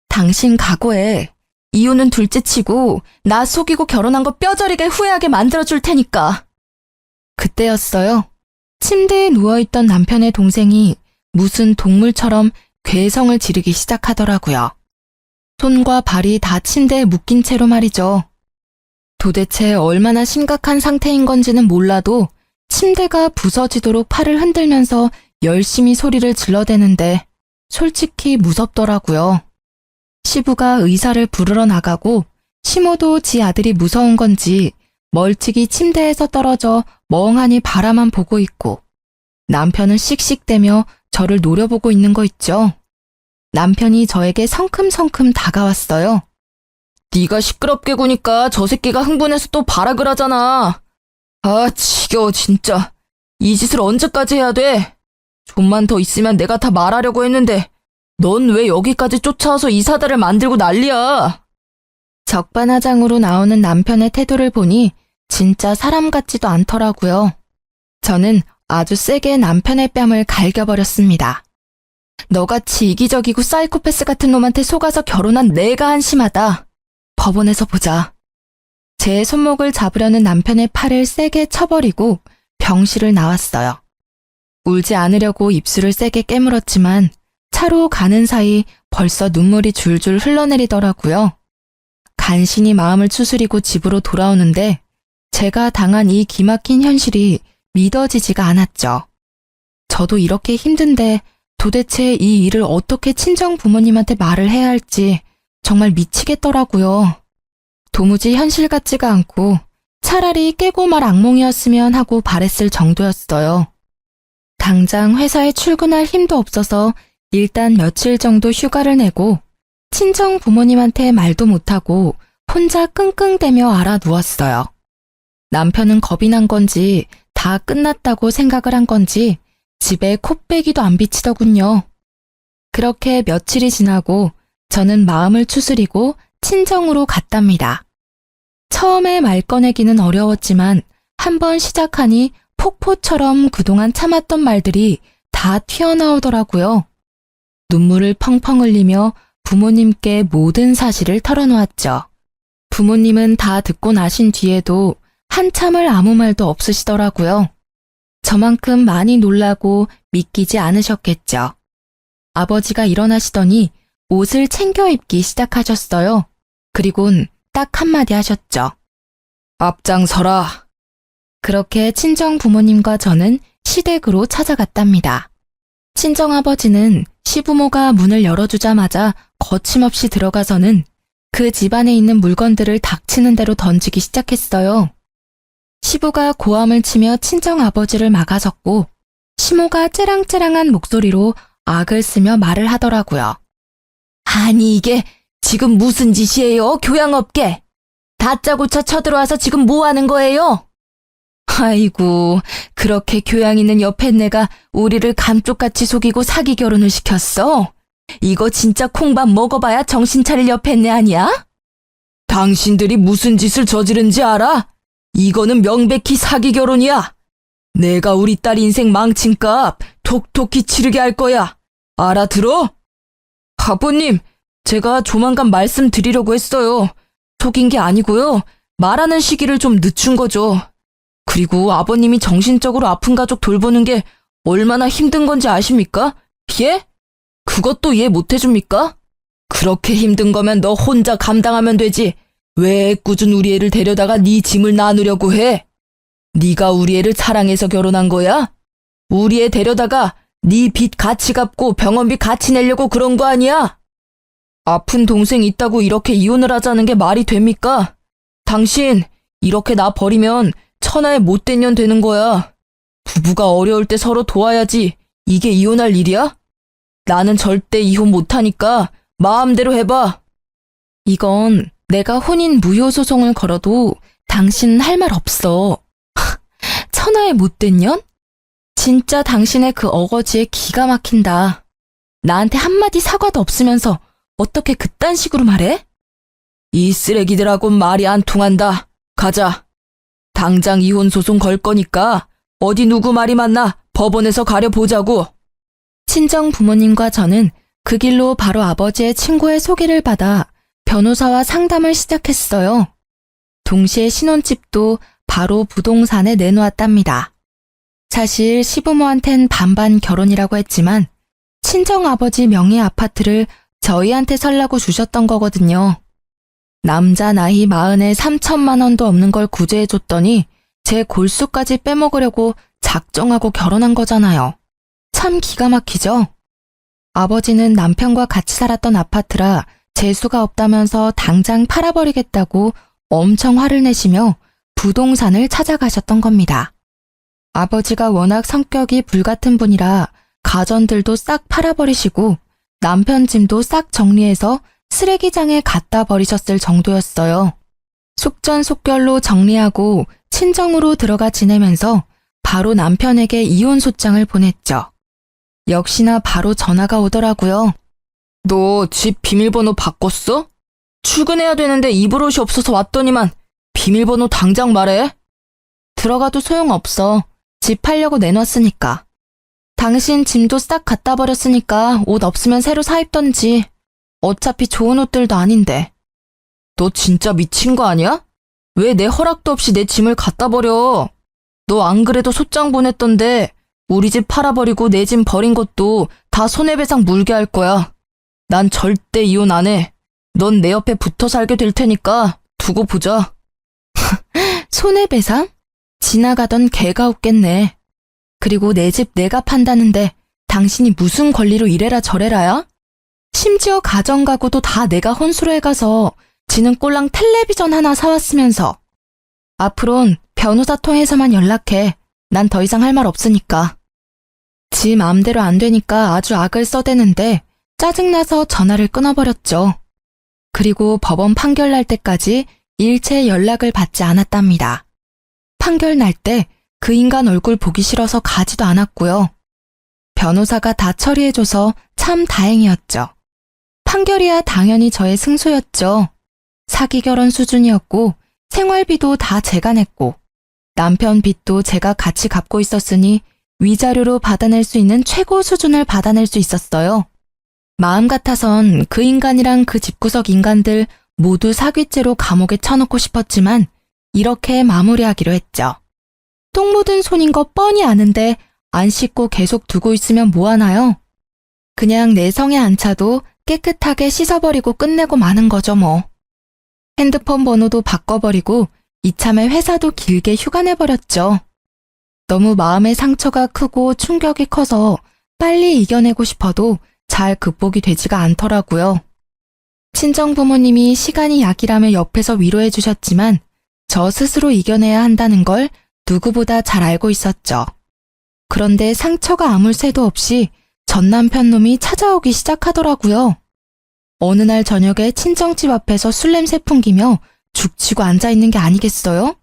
당신 각오해. 이유는 둘째치고 나 속이고 결혼한 거 뼈저리게 후회하게 만들어줄 테니까. 그때였어요. 침대에 누워있던 남편의 동생이 무슨 동물처럼 괴성을 지르기 시작하더라고요. 손과 발이 다 침대에 묶인 채로 말이죠. 도대체 얼마나 심각한 상태인 건지는 몰라도 침대가 부서지도록 팔을 흔들면서 열심히 소리를 질러대는데 솔직히 무섭더라고요. 시부가 의사를 부르러 나가고 시모도 지 아들이 무서운 건지 멀찍이 침대에서 떨어져 멍하니 바라만 보고 있고 남편은 씩씩대며 저를 노려보고 있는 거 있죠. 남편이 저에게 성큼성큼 다가왔어요. 네가 시끄럽게 구니까 저 새끼가 흥분해서 또 발악을 하잖아. 아, 지겨워 진짜. 이 짓을 언제까지 해야 돼? 좀만 더 있으면 내가 다 말하려고 했는데 넌 왜 여기까지 쫓아와서 이 사달을 만들고 난리야? 적반하장으로 나오는 남편의 태도를 보니 진짜 사람 같지도 않더라고요. 저는 아주 세게 남편의 뺨을 갈겨버렸습니다. 너같이 이기적이고 사이코패스 같은 놈한테 속아서 결혼한 내가 한심하다. 법원에서 보자. 제 손목을 잡으려는 남편의 팔을 세게 쳐버리고 병실을 나왔어요. 울지 않으려고 입술을 세게 깨물었지만 차로 가는 사이 벌써 눈물이 줄줄 흘러내리더라고요. 간신히 마음을 추스리고 집으로 돌아오는데 제가 당한 이 기막힌 현실이 믿어지지가 않았죠. 저도 이렇게 힘든데 도대체 이 일을 어떻게 친정 부모님한테 말을 해야 할지 정말 미치겠더라고요. 도무지 현실 같지가 않고 차라리 깨고 말 악몽이었으면 하고 바랬을 정도였어요. 당장 회사에 출근할 힘도 없어서 일단 며칠 정도 휴가를 내고 친정 부모님한테 말도 못하고 혼자 끙끙대며 알아 누웠어요. 남편은 겁이 난 건지 다 끝났다고 생각을 한 건지 집에 콧배기도 안 비치더군요. 그렇게 며칠이 지나고 저는 마음을 추스리고 친정으로 갔답니다. 처음에 말 꺼내기는 어려웠지만 한번 시작하니 폭포처럼 그동안 참았던 말들이 다 튀어나오더라고요. 눈물을 펑펑 흘리며 부모님께 모든 사실을 털어놓았죠. 부모님은 다 듣고 나신 뒤에도 한참을 아무 말도 없으시더라고요. 저만큼 많이 놀라고 믿기지 않으셨겠죠. 아버지가 일어나시더니 옷을 챙겨 입기 시작하셨어요. 그리곤 딱 한마디 하셨죠. 앞장서라. 그렇게 친정 부모님과 저는 시댁으로 찾아갔답니다. 친정아버지는 시부모가 문을 열어주자마자 거침없이 들어가서는 그 집안에 있는 물건들을 닥치는 대로 던지기 시작했어요. 시부가 고함을 치며 친정아버지를 막아섰고 시모가 째랑째랑한 목소리로 악을 쓰며 말을 하더라고요. 아니 이게 지금 무슨 짓이에요? 교양 없게. 다짜고짜 쳐들어와서 지금 뭐 하는 거예요? 아이고, 그렇게 교양 있는 옆에 내가 우리를 감쪽같이 속이고 사기 결혼을 시켰어? 이거 진짜 콩밥 먹어봐야 정신 차릴 옆에 아니야? 당신들이 무슨 짓을 저지른지 알아? 이거는 명백히 사기 결혼이야. 내가 우리 딸 인생 망친 값 톡톡히 치르게 할 거야. 알아들어? 아버님, 제가 조만간 말씀드리려고 했어요. 속인 게 아니고요. 말하는 시기를 좀 늦춘 거죠. 그리고 아버님이 정신적으로 아픈 가족 돌보는 게 얼마나 힘든 건지 아십니까? 예? 그것도 이해 못 해줍니까? 그렇게 힘든 거면 너 혼자 감당하면 되지. 왜 애꿎은 우리 애를 데려다가 네 짐을 나누려고 해? 네가 우리 애를 사랑해서 결혼한 거야? 우리 애 데려다가 네 빚 같이 갚고 병원비 같이 내려고 그런 거 아니야? 아픈 동생 있다고 이렇게 이혼을 하자는 게 말이 됩니까? 당신 이렇게 나 버리면 천하의 못된 년 되는 거야. 부부가 어려울 때 서로 도와야지. 이게 이혼할 일이야? 나는 절대 이혼 못하니까 마음대로 해봐. 이건 내가 혼인 무효 소송을 걸어도 당신 할 말 없어. 천하의 못된 년? 진짜 당신의 그 어거지에 기가 막힌다. 나한테 한마디 사과도 없으면서 어떻게 그딴 식으로 말해? 이 쓰레기들하곤 말이 안 통한다. 가자. 당장 이혼 소송 걸 거니까 어디 누구 말이 맞나 법원에서 가려보자고. 친정 부모님과 저는 그 길로 바로 아버지의 친구의 소개를 받아 변호사와 상담을 시작했어요. 동시에 신혼집도 바로 부동산에 내놓았답니다. 사실 시부모한텐 반반 결혼이라고 했지만 친정아버지 명의 아파트를 저희한테 살라고 주셨던 거거든요. 남자 나이 40에 3천만 원도 없는 걸 구제해줬더니 제 골수까지 빼먹으려고 작정하고 결혼한 거잖아요. 참 기가 막히죠? 아버지는 남편과 같이 살았던 아파트라 재수가 없다면서 당장 팔아버리겠다고 엄청 화를 내시며 부동산을 찾아가셨던 겁니다. 아버지가 워낙 성격이 불같은 분이라 가전들도 싹 팔아버리시고 남편 짐도 싹 정리해서 쓰레기장에 갖다 버리셨을 정도였어요. 속전속결로 정리하고 친정으로 들어가 지내면서 바로 남편에게 이혼 소장을 보냈죠. 역시나 바로 전화가 오더라고요. 너 집 비밀번호 바꿨어? 출근해야 되는데 입을 옷이 없어서 왔더니만 비밀번호 당장 말해. 들어가도 소용없어. 집 팔려고 내놨으니까. 당신 짐도 싹 갖다 버렸으니까 옷 없으면 새로 사 입던지. 어차피 좋은 옷들도 아닌데. 너 진짜 미친 거 아니야? 왜 내 허락도 없이 내 짐을 갖다 버려? 너 안 그래도 소장 보냈던데 우리 집 팔아버리고 내 짐 버린 것도 다 손해배상 물게 할 거야. 난 절대 이혼 안 해. 넌 내 옆에 붙어 살게 될 테니까 두고 보자. 손해배상? 지나가던 개가 웃겠네. 그리고 내 집 내가 판다는데 당신이 무슨 권리로 이래라 저래라야? 심지어 가정가구도 다 내가 혼수로 해가서 지는 꼴랑 텔레비전 하나 사왔으면서. 앞으론 변호사 통해서만 연락해. 난 더 이상 할 말 없으니까. 지 마음대로 안 되니까 아주 악을 써대는데 짜증나서 전화를 끊어버렸죠. 그리고 법원 판결 날 때까지 일체 연락을 받지 않았답니다. 판결 날 때 그 인간 얼굴 보기 싫어서 가지도 않았고요. 변호사가 다 처리해줘서 참 다행이었죠. 판결이야 당연히 저의 승소였죠. 사기 결혼 수준이었고 생활비도 다 제가 냈고 남편 빚도 제가 같이 갚고 있었으니 위자료로 받아낼 수 있는 최고 수준을 받아낼 수 있었어요. 마음 같아선 그 인간이랑 그 집구석 인간들 모두 사기죄로 감옥에 쳐넣고 싶었지만 이렇게 마무리하기로 했죠. 똥 묻은 손인 거 뻔히 아는데 안 씻고 계속 두고 있으면 뭐하나요? 그냥 내 성에 안 차도 깨끗하게 씻어버리고 끝내고 마는 거죠 뭐. 핸드폰 번호도 바꿔버리고 이참에 회사도 길게 휴가 내버렸죠. 너무 마음의 상처가 크고 충격이 커서 빨리 이겨내고 싶어도 잘 극복이 되지가 않더라고요. 친정 부모님이 시간이 약이라며 옆에서 위로해 주셨지만 저 스스로 이겨내야 한다는 걸 누구보다 잘 알고 있었죠. 그런데 상처가 아물 새도 없이 전 남편 놈이 찾아오기 시작하더라고요. 어느 날 저녁에 친정집 앞에서 술 냄새 풍기며 죽치고 앉아있는 게 아니겠어요?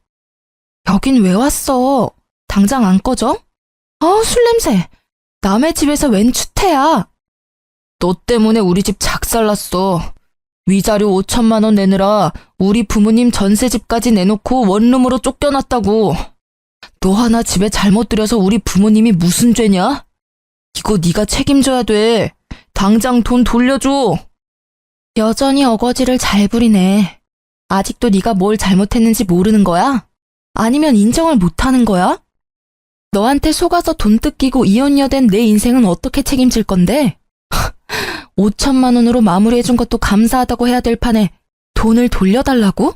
여긴 왜 왔어? 당장 안 꺼져? 술 냄새. 남의 집에서 웬 추태야. 너 때문에 우리 집 작살났어. 위자료 5천만 원 내느라 우리 부모님 전세집까지 내놓고 원룸으로 쫓겨났다고. 너 하나 집에 잘못 들여서 우리 부모님이 무슨 죄냐? 이거 네가 책임져야 돼. 당장 돈 돌려줘. 여전히 어거지를 잘 부리네. 아직도 네가 뭘 잘못했는지 모르는 거야? 아니면 인정을 못하는 거야? 너한테 속아서 돈 뜯기고 이혼녀된 내 인생은 어떻게 책임질 건데? 5천만 원으로 마무리해준 것도 감사하다고 해야 될 판에 돈을 돌려달라고?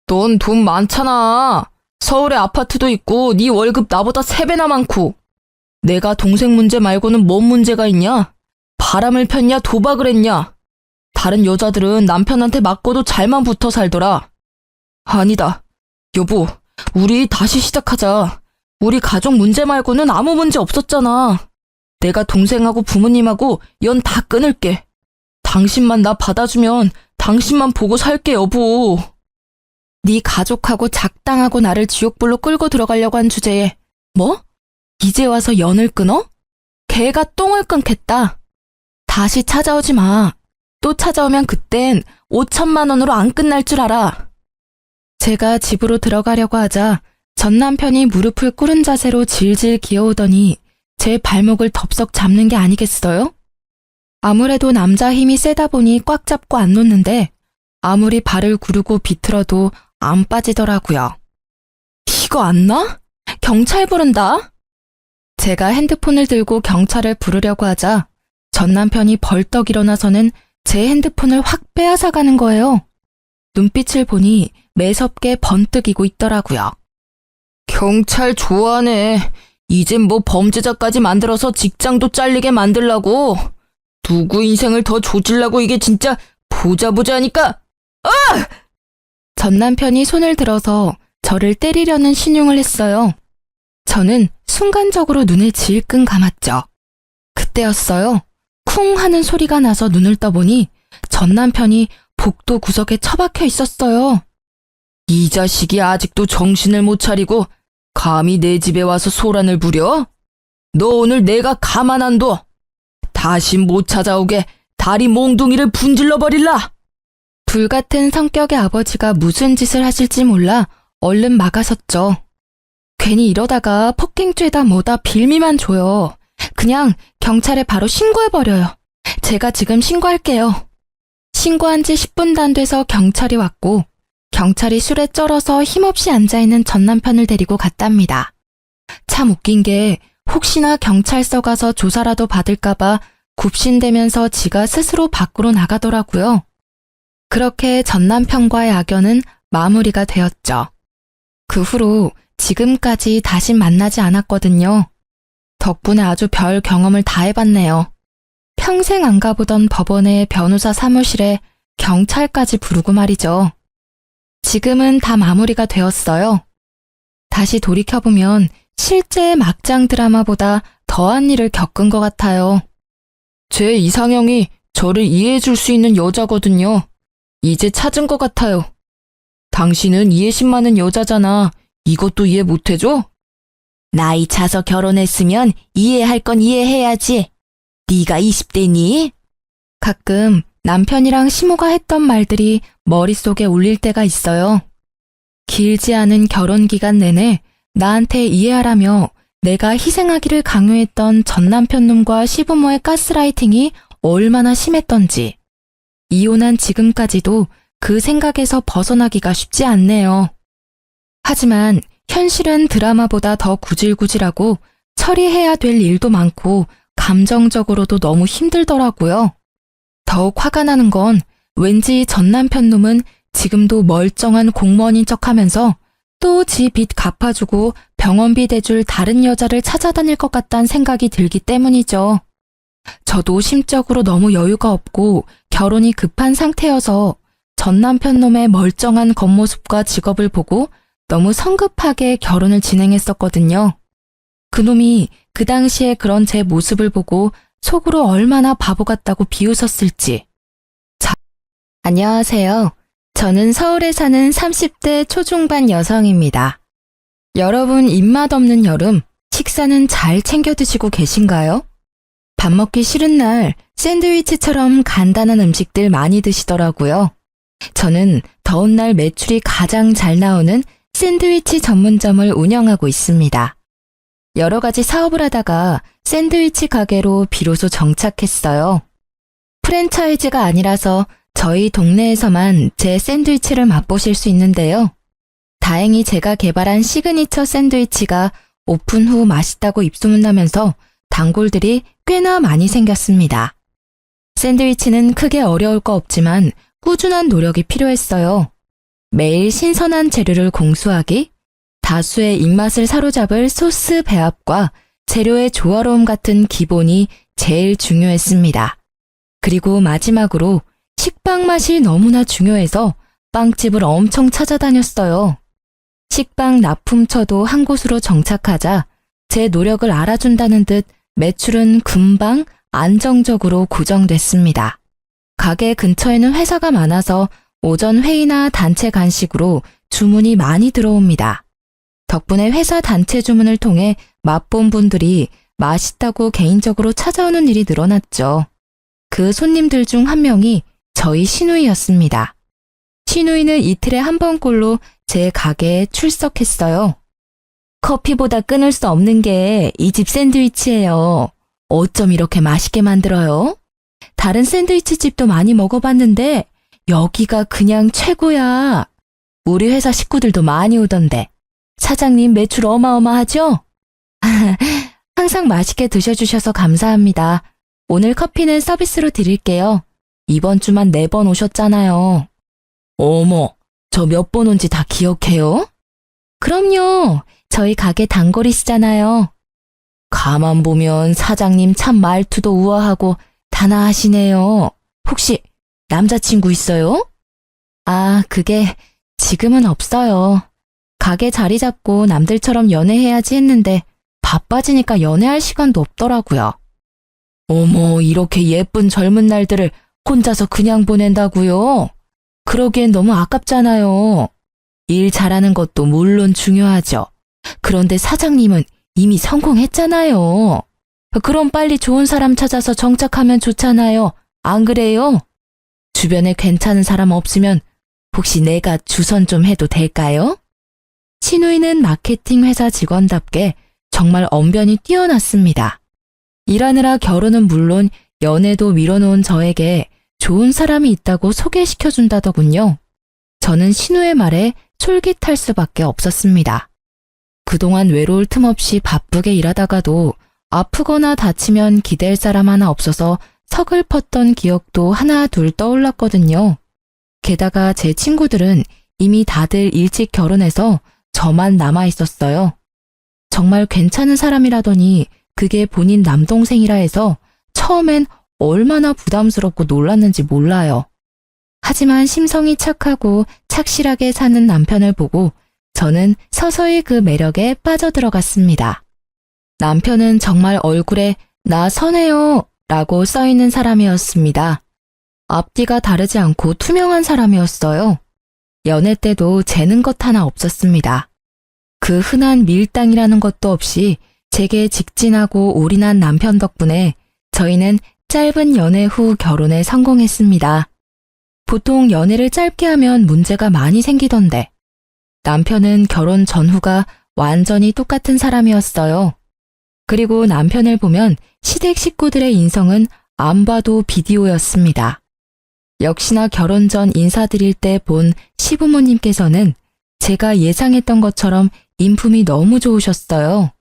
넌 돈 많잖아. 서울에 아파트도 있고 네 월급 나보다 3배나 많고. 내가 동생 문제 말고는 뭔 문제가 있냐? 바람을 폈냐 도박을 했냐? 다른 여자들은 남편한테 맞고도 잘만 붙어 살더라. 아니다. 여보, 우리 다시 시작하자. 우리 가족 문제 말고는 아무 문제 없었잖아. 내가 동생하고 부모님하고 연 다 끊을게. 당신만 나 받아주면 당신만 보고 살게, 여보. 네 가족하고 작당하고 나를 지옥불로 끌고 들어가려고 한 주제에 뭐? 이제 와서 연을 끊어? 개가 똥을 끊겠다. 다시 찾아오지 마. 또 찾아오면 그땐 5천만 원으로 안 끝날 줄 알아. 제가 집으로 들어가려고 하자 전 남편이 무릎을 꿇은 자세로 질질 기어오더니 제 발목을 덥석 잡는 게 아니겠어요? 아무래도 남자 힘이 세다 보니 꽉 잡고 안 놓는데 아무리 발을 구르고 비틀어도 안 빠지더라고요. 이거 안 놔? 경찰 부른다? 제가 핸드폰을 들고 경찰을 부르려고 하자 전 남편이 벌떡 일어나서는 제 핸드폰을 확 빼앗아가는 거예요. 눈빛을 보니 매섭게 번뜩이고 있더라고요. 경찰 좋아하네. 이젠 뭐 범죄자까지 만들어서 직장도 잘리게 만들라고. 누구 인생을 더 조질라고 이게 진짜 보자 하니까. 전 남편이 손을 들어서 저를 때리려는 신용을 했어요. 저는 순간적으로 눈을 질끈 감았죠. 그때였어요. 쿵 하는 소리가 나서 눈을 떠보니 전 남편이 복도 구석에 처박혀 있었어요. 이 자식이 아직도 정신을 못 차리고 감히 내 집에 와서 소란을 부려? 너 오늘 내가 가만 안 둬. 다시 못 찾아오게 다리 몽둥이를 분질러 버릴라. 불같은 성격의 아버지가 무슨 짓을 하실지 몰라 얼른 막아섰죠. 괜히 이러다가 폭행죄다 뭐다 빌미만 줘요. 그냥 경찰에 바로 신고해버려요. 제가 지금 신고할게요. 신고한 지 10분도 안 돼서 경찰이 왔고 경찰이 술에 쩔어서 힘없이 앉아있는 전 남편을 데리고 갔답니다. 참 웃긴 게 혹시나 경찰서 가서 조사라도 받을까봐 굽신대면서 지가 스스로 밖으로 나가더라고요. 그렇게 전 남편과의 악연은 마무리가 되었죠. 그 후로 지금까지 다시 만나지 않았거든요. 덕분에 아주 별 경험을 다 해봤네요. 평생 안 가보던 법원의 변호사 사무실에 경찰까지 부르고 말이죠. 지금은 다 마무리가 되었어요. 다시 돌이켜보면 실제 막장 드라마보다 더한 일을 겪은 것 같아요. 제 이상형이 저를 이해해줄 수 있는 여자거든요. 이제 찾은 것 같아요. 당신은 이해심 많은 여자잖아. 이것도 이해 못해줘? 나이 차서 결혼했으면 이해할 건 이해해야지. 네가 20대니? 가끔 남편이랑 시모가 했던 말들이 머릿속에 울릴 때가 있어요. 길지 않은 결혼 기간 내내 나한테 이해하라며 내가 희생하기를 강요했던 전 남편 놈과 시부모의 가스라이팅이 얼마나 심했던지. 이혼한 지금까지도 그 생각에서 벗어나기가 쉽지 않네요. 하지만 현실은 드라마보다 더 구질구질하고 처리해야 될 일도 많고 감정적으로도 너무 힘들더라고요. 더욱 화가 나는 건 왠지 전 남편 놈은 지금도 멀쩡한 공무원인 척하면서 또 지 빚 갚아주고 병원비 대줄 다른 여자를 찾아다닐 것 같다는 생각이 들기 때문이죠. 저도 심적으로 너무 여유가 없고 결혼이 급한 상태여서 전 남편 놈의 멀쩡한 겉모습과 직업을 보고 너무 성급하게 결혼을 진행했었거든요. 그놈이 그 당시에 그런 제 모습을 보고 속으로 얼마나 바보 같다고 비웃었을지. 안녕하세요. 저는 서울에 사는 30대 초중반 여성입니다. 여러분 입맛 없는 여름, 식사는 잘 챙겨 드시고 계신가요? 밥 먹기 싫은 날 샌드위치처럼 간단한 음식들 많이 드시더라고요. 저는 더운 날 매출이 가장 잘 나오는 샌드위치 전문점을 운영하고 있습니다. 여러 가지 사업을 하다가 샌드위치 가게로 비로소 정착했어요. 프랜차이즈가 아니라서 저희 동네에서만 제 샌드위치를 맛보실 수 있는데요. 다행히 제가 개발한 시그니처 샌드위치가 오픈 후 맛있다고 입소문나면서 단골들이 꽤나 많이 생겼습니다. 샌드위치는 크게 어려울 거 없지만 꾸준한 노력이 필요했어요. 매일 신선한 재료를 공수하기, 다수의 입맛을 사로잡을 소스 배합과 재료의 조화로움 같은 기본이 제일 중요했습니다. 그리고 마지막으로 식빵 맛이 너무나 중요해서 빵집을 엄청 찾아다녔어요. 식빵 납품처도 한 곳으로 정착하자 제 노력을 알아준다는 듯 매출은 금방 안정적으로 고정됐습니다. 가게 근처에는 회사가 많아서 오전 회의나 단체 간식으로 주문이 많이 들어옵니다. 덕분에 회사 단체 주문을 통해 맛본 분들이 맛있다고 개인적으로 찾아오는 일이 늘어났죠. 그 손님들 중 한 명이 저희 시누이였습니다. 시누이는 이틀에 한 번꼴로 제 가게에 출석했어요. 커피보다 끊을 수 없는 게 이 집 샌드위치예요. 어쩜 이렇게 맛있게 만들어요? 다른 샌드위치 집도 많이 먹어봤는데 여기가 그냥 최고야. 우리 회사 식구들도 많이 오던데. 사장님 매출 어마어마하죠? 항상 맛있게 드셔주셔서 감사합니다. 오늘 커피는 서비스로 드릴게요. 이번 주만 4번 오셨잖아요. 어머, 저 몇 번 온지 다 기억해요? 그럼요. 저희 가게 단골이시잖아요. 가만 보면 사장님 참 말투도 우아하고 단아하시네요. 혹시 남자친구 있어요? 아, 그게 지금은 없어요. 가게 자리 잡고 남들처럼 연애해야지 했는데 바빠지니까 연애할 시간도 없더라고요. 어머, 이렇게 예쁜 젊은 날들을 혼자서 그냥 보낸다고요? 그러기엔 너무 아깝잖아요. 일 잘하는 것도 물론 중요하죠. 그런데 사장님은 이미 성공했잖아요. 그럼 빨리 좋은 사람 찾아서 정착하면 좋잖아요. 안 그래요? 주변에 괜찮은 사람 없으면 혹시 내가 주선 좀 해도 될까요? 신우이는 마케팅 회사 직원답게 정말 언변이 뛰어났습니다. 일하느라 결혼은 물론 연애도 미뤄놓은 저에게 좋은 사람이 있다고 소개시켜준다더군요. 저는 신우의 말에 솔깃할 수밖에 없었습니다. 그동안 외로울 틈 없이 바쁘게 일하다가도 아프거나 다치면 기댈 사람 하나 없어서 서글펐던 기억도 하나 둘 떠올랐거든요. 게다가 제 친구들은 이미 다들 일찍 결혼해서 저만 남아 있었어요. 정말 괜찮은 사람이라더니 그게 본인 남동생이라 해서 처음엔 얼마나 부담스럽고 놀랐는지 몰라요. 하지만 심성이 착하고 착실하게 사는 남편을 보고 저는 서서히 그 매력에 빠져들어갔습니다. 남편은 정말 얼굴에 나 선해요 라고 써있는 사람이었습니다. 앞뒤가 다르지 않고 투명한 사람이었어요. 연애 때도 재는 것 하나 없었습니다. 그 흔한 밀당이라는 것도 없이 제게 직진하고 올인한 남편 덕분에 저희는 짧은 연애 후 결혼에 성공했습니다. 보통 연애를 짧게 하면 문제가 많이 생기던데 남편은 결혼 전후가 완전히 똑같은 사람이었어요. 그리고 남편을 보면 시댁 식구들의 인성은 안 봐도 비디오였습니다. 역시나 결혼 전 인사드릴 때 본 시부모님께서는 제가 예상했던 것처럼 인품이 너무 좋으셨어요.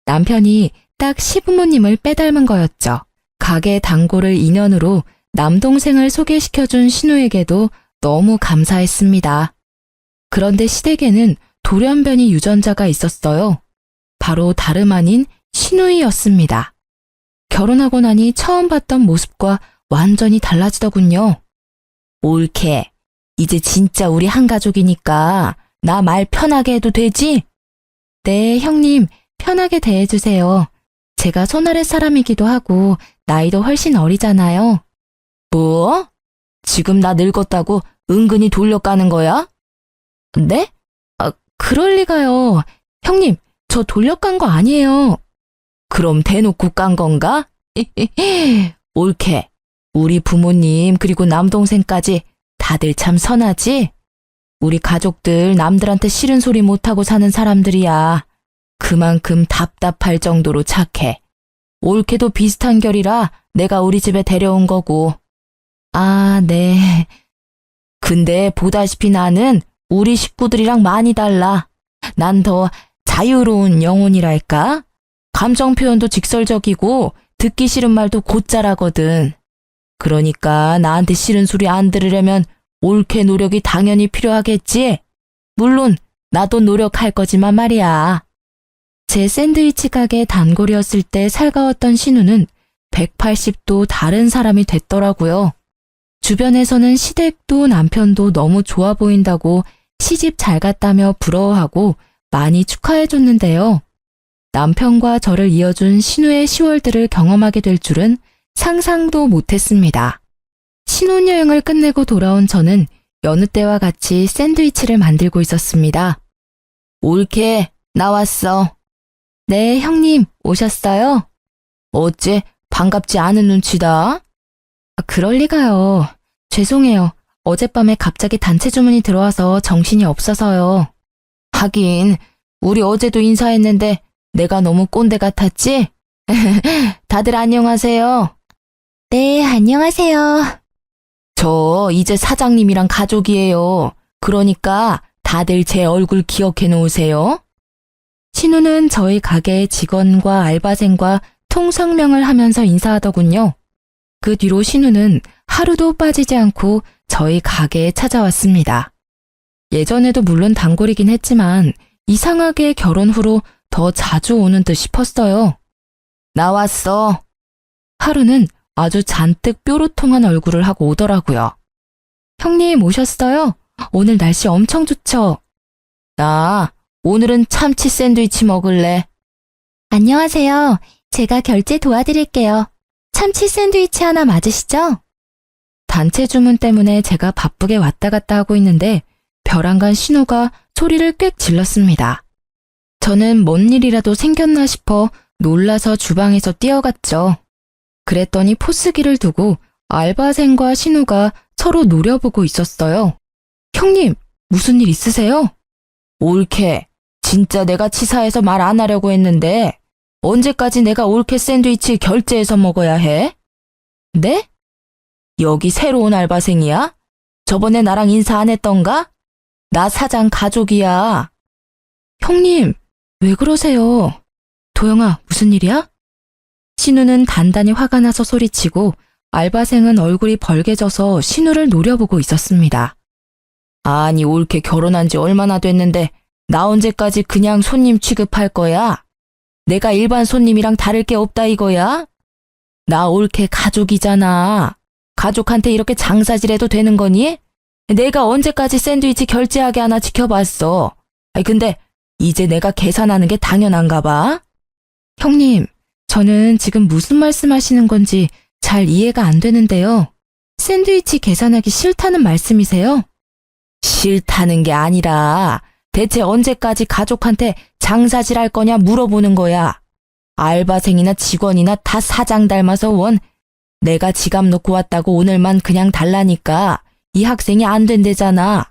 남편이 딱 시부모님을 빼닮은 거였죠. 가게 단골을 인연으로 남동생을 소개시켜준 신우에게도 너무 감사했습니다. 그런데 시댁에는 돌연변이 유전자가 있었어요. 바로 다름 아닌 신우이였습니다. 결혼하고 나니 처음 봤던 모습과 완전히 달라지더군요. 옳게, 이제 진짜 우리 한 가족이니까 나 말 편하게 해도 되지? 네, 형님, 편하게 대해주세요. 제가 손아래 사람이기도 하고 나이도 훨씬 어리잖아요. 뭐? 지금 나 늙었다고 은근히 돌려까는 거야? 네? 그럴 리가요. 형님, 저 돌려깐 거 아니에요. 그럼 대놓고 깐 건가? 옳게, 우리 부모님 그리고 남동생까지 다들 참 선하지? 우리 가족들 남들한테 싫은 소리 못하고 사는 사람들이야. 그만큼 답답할 정도로 착해. 옳게도 비슷한 결이라 내가 우리 집에 데려온 거고. 아, 네. 근데 보다시피 나는 우리 식구들이랑 많이 달라. 난 더 자유로운 영혼이랄까? 감정 표현도 직설적이고 듣기 싫은 말도 곧잘하거든. 그러니까 나한테 싫은 소리 안 들으려면 옳게 노력이 당연히 필요하겠지? 물론 나도 노력할 거지만 말이야. 제 샌드위치 가게 단골이었을 때 살가웠던 신우는 180도 다른 사람이 됐더라고요. 주변에서는 시댁도 남편도 너무 좋아 보인다고 시집 잘 갔다며 부러워하고 많이 축하해줬는데요. 남편과 저를 이어준 신우의 10월들을 경험하게 될 줄은 상상도 못했습니다. 신혼여행을 끝내고 돌아온 저는 여느 때와 같이 샌드위치를 만들고 있었습니다. 옳게, 나왔어. 네, 형님, 오셨어요? 어째 반갑지 않은 눈치다? 그럴 리가요. 죄송해요. 어젯밤에 갑자기 단체 주문이 들어와서 정신이 없어서요. 하긴, 우리 어제도 인사했는데 내가 너무 꼰대 같았지? 다들 안녕하세요. 네, 안녕하세요. 저 이제 사장님이랑 가족이에요. 그러니까 다들 제 얼굴 기억해 놓으세요. 신우는 저희 가게의 직원과 알바생과 통성명을 하면서 인사하더군요. 그 뒤로 신우는 하루도 빠지지 않고 저희 가게에 찾아왔습니다. 예전에도 물론 단골이긴 했지만 이상하게 결혼 후로 더 자주 오는 듯 싶었어요. 나왔어. 하루는 아주 잔뜩 뾰로통한 얼굴을 하고 오더라고요. 형님 오셨어요? 오늘 날씨 엄청 좋죠? 나 오늘은 참치 샌드위치 먹을래. 안녕하세요. 제가 결제 도와드릴게요. 참치 샌드위치 하나 맞으시죠? 단체 주문 때문에 제가 바쁘게 왔다 갔다 하고 있는데 벼랑간 신우가 소리를 꽥 질렀습니다. 저는 뭔 일이라도 생겼나 싶어 놀라서 주방에서 뛰어갔죠. 그랬더니 포스기를 두고 알바생과 신우가 서로 노려보고 있었어요. 형님, 무슨 일 있으세요? 올케, 진짜 내가 치사해서 말 안 하려고 했는데 언제까지 내가 올케 샌드위치 결제해서 먹어야 해? 네? 여기 새로 온 알바생이야? 저번에 나랑 인사 안 했던가? 나 사장 가족이야. 형님, 왜 그러세요? 도영아, 무슨 일이야? 신우는 단단히 화가 나서 소리치고 알바생은 얼굴이 벌개져서 신우를 노려보고 있었습니다. 아니, 올케 결혼한 지 얼마나 됐는데 나 언제까지 그냥 손님 취급할 거야? 내가 일반 손님이랑 다를 게 없다 이거야? 나 올케 가족이잖아. 가족한테 이렇게 장사질해도 되는 거니? 내가 언제까지 샌드위치 결제하게 하나 지켜봤어. 아니 근데 이제 내가 계산하는 게 당연한가 봐? 형님, 저는 지금 무슨 말씀하시는 건지 잘 이해가 안 되는데요. 샌드위치 계산하기 싫다는 말씀이세요? 싫다는 게 아니라 대체 언제까지 가족한테 장사질 할 거냐 물어보는 거야. 알바생이나 직원이나 다 사장 닮아서 원. 내가 지갑 놓고 왔다고 오늘만 그냥 달라니까 이 학생이 안 된대잖아.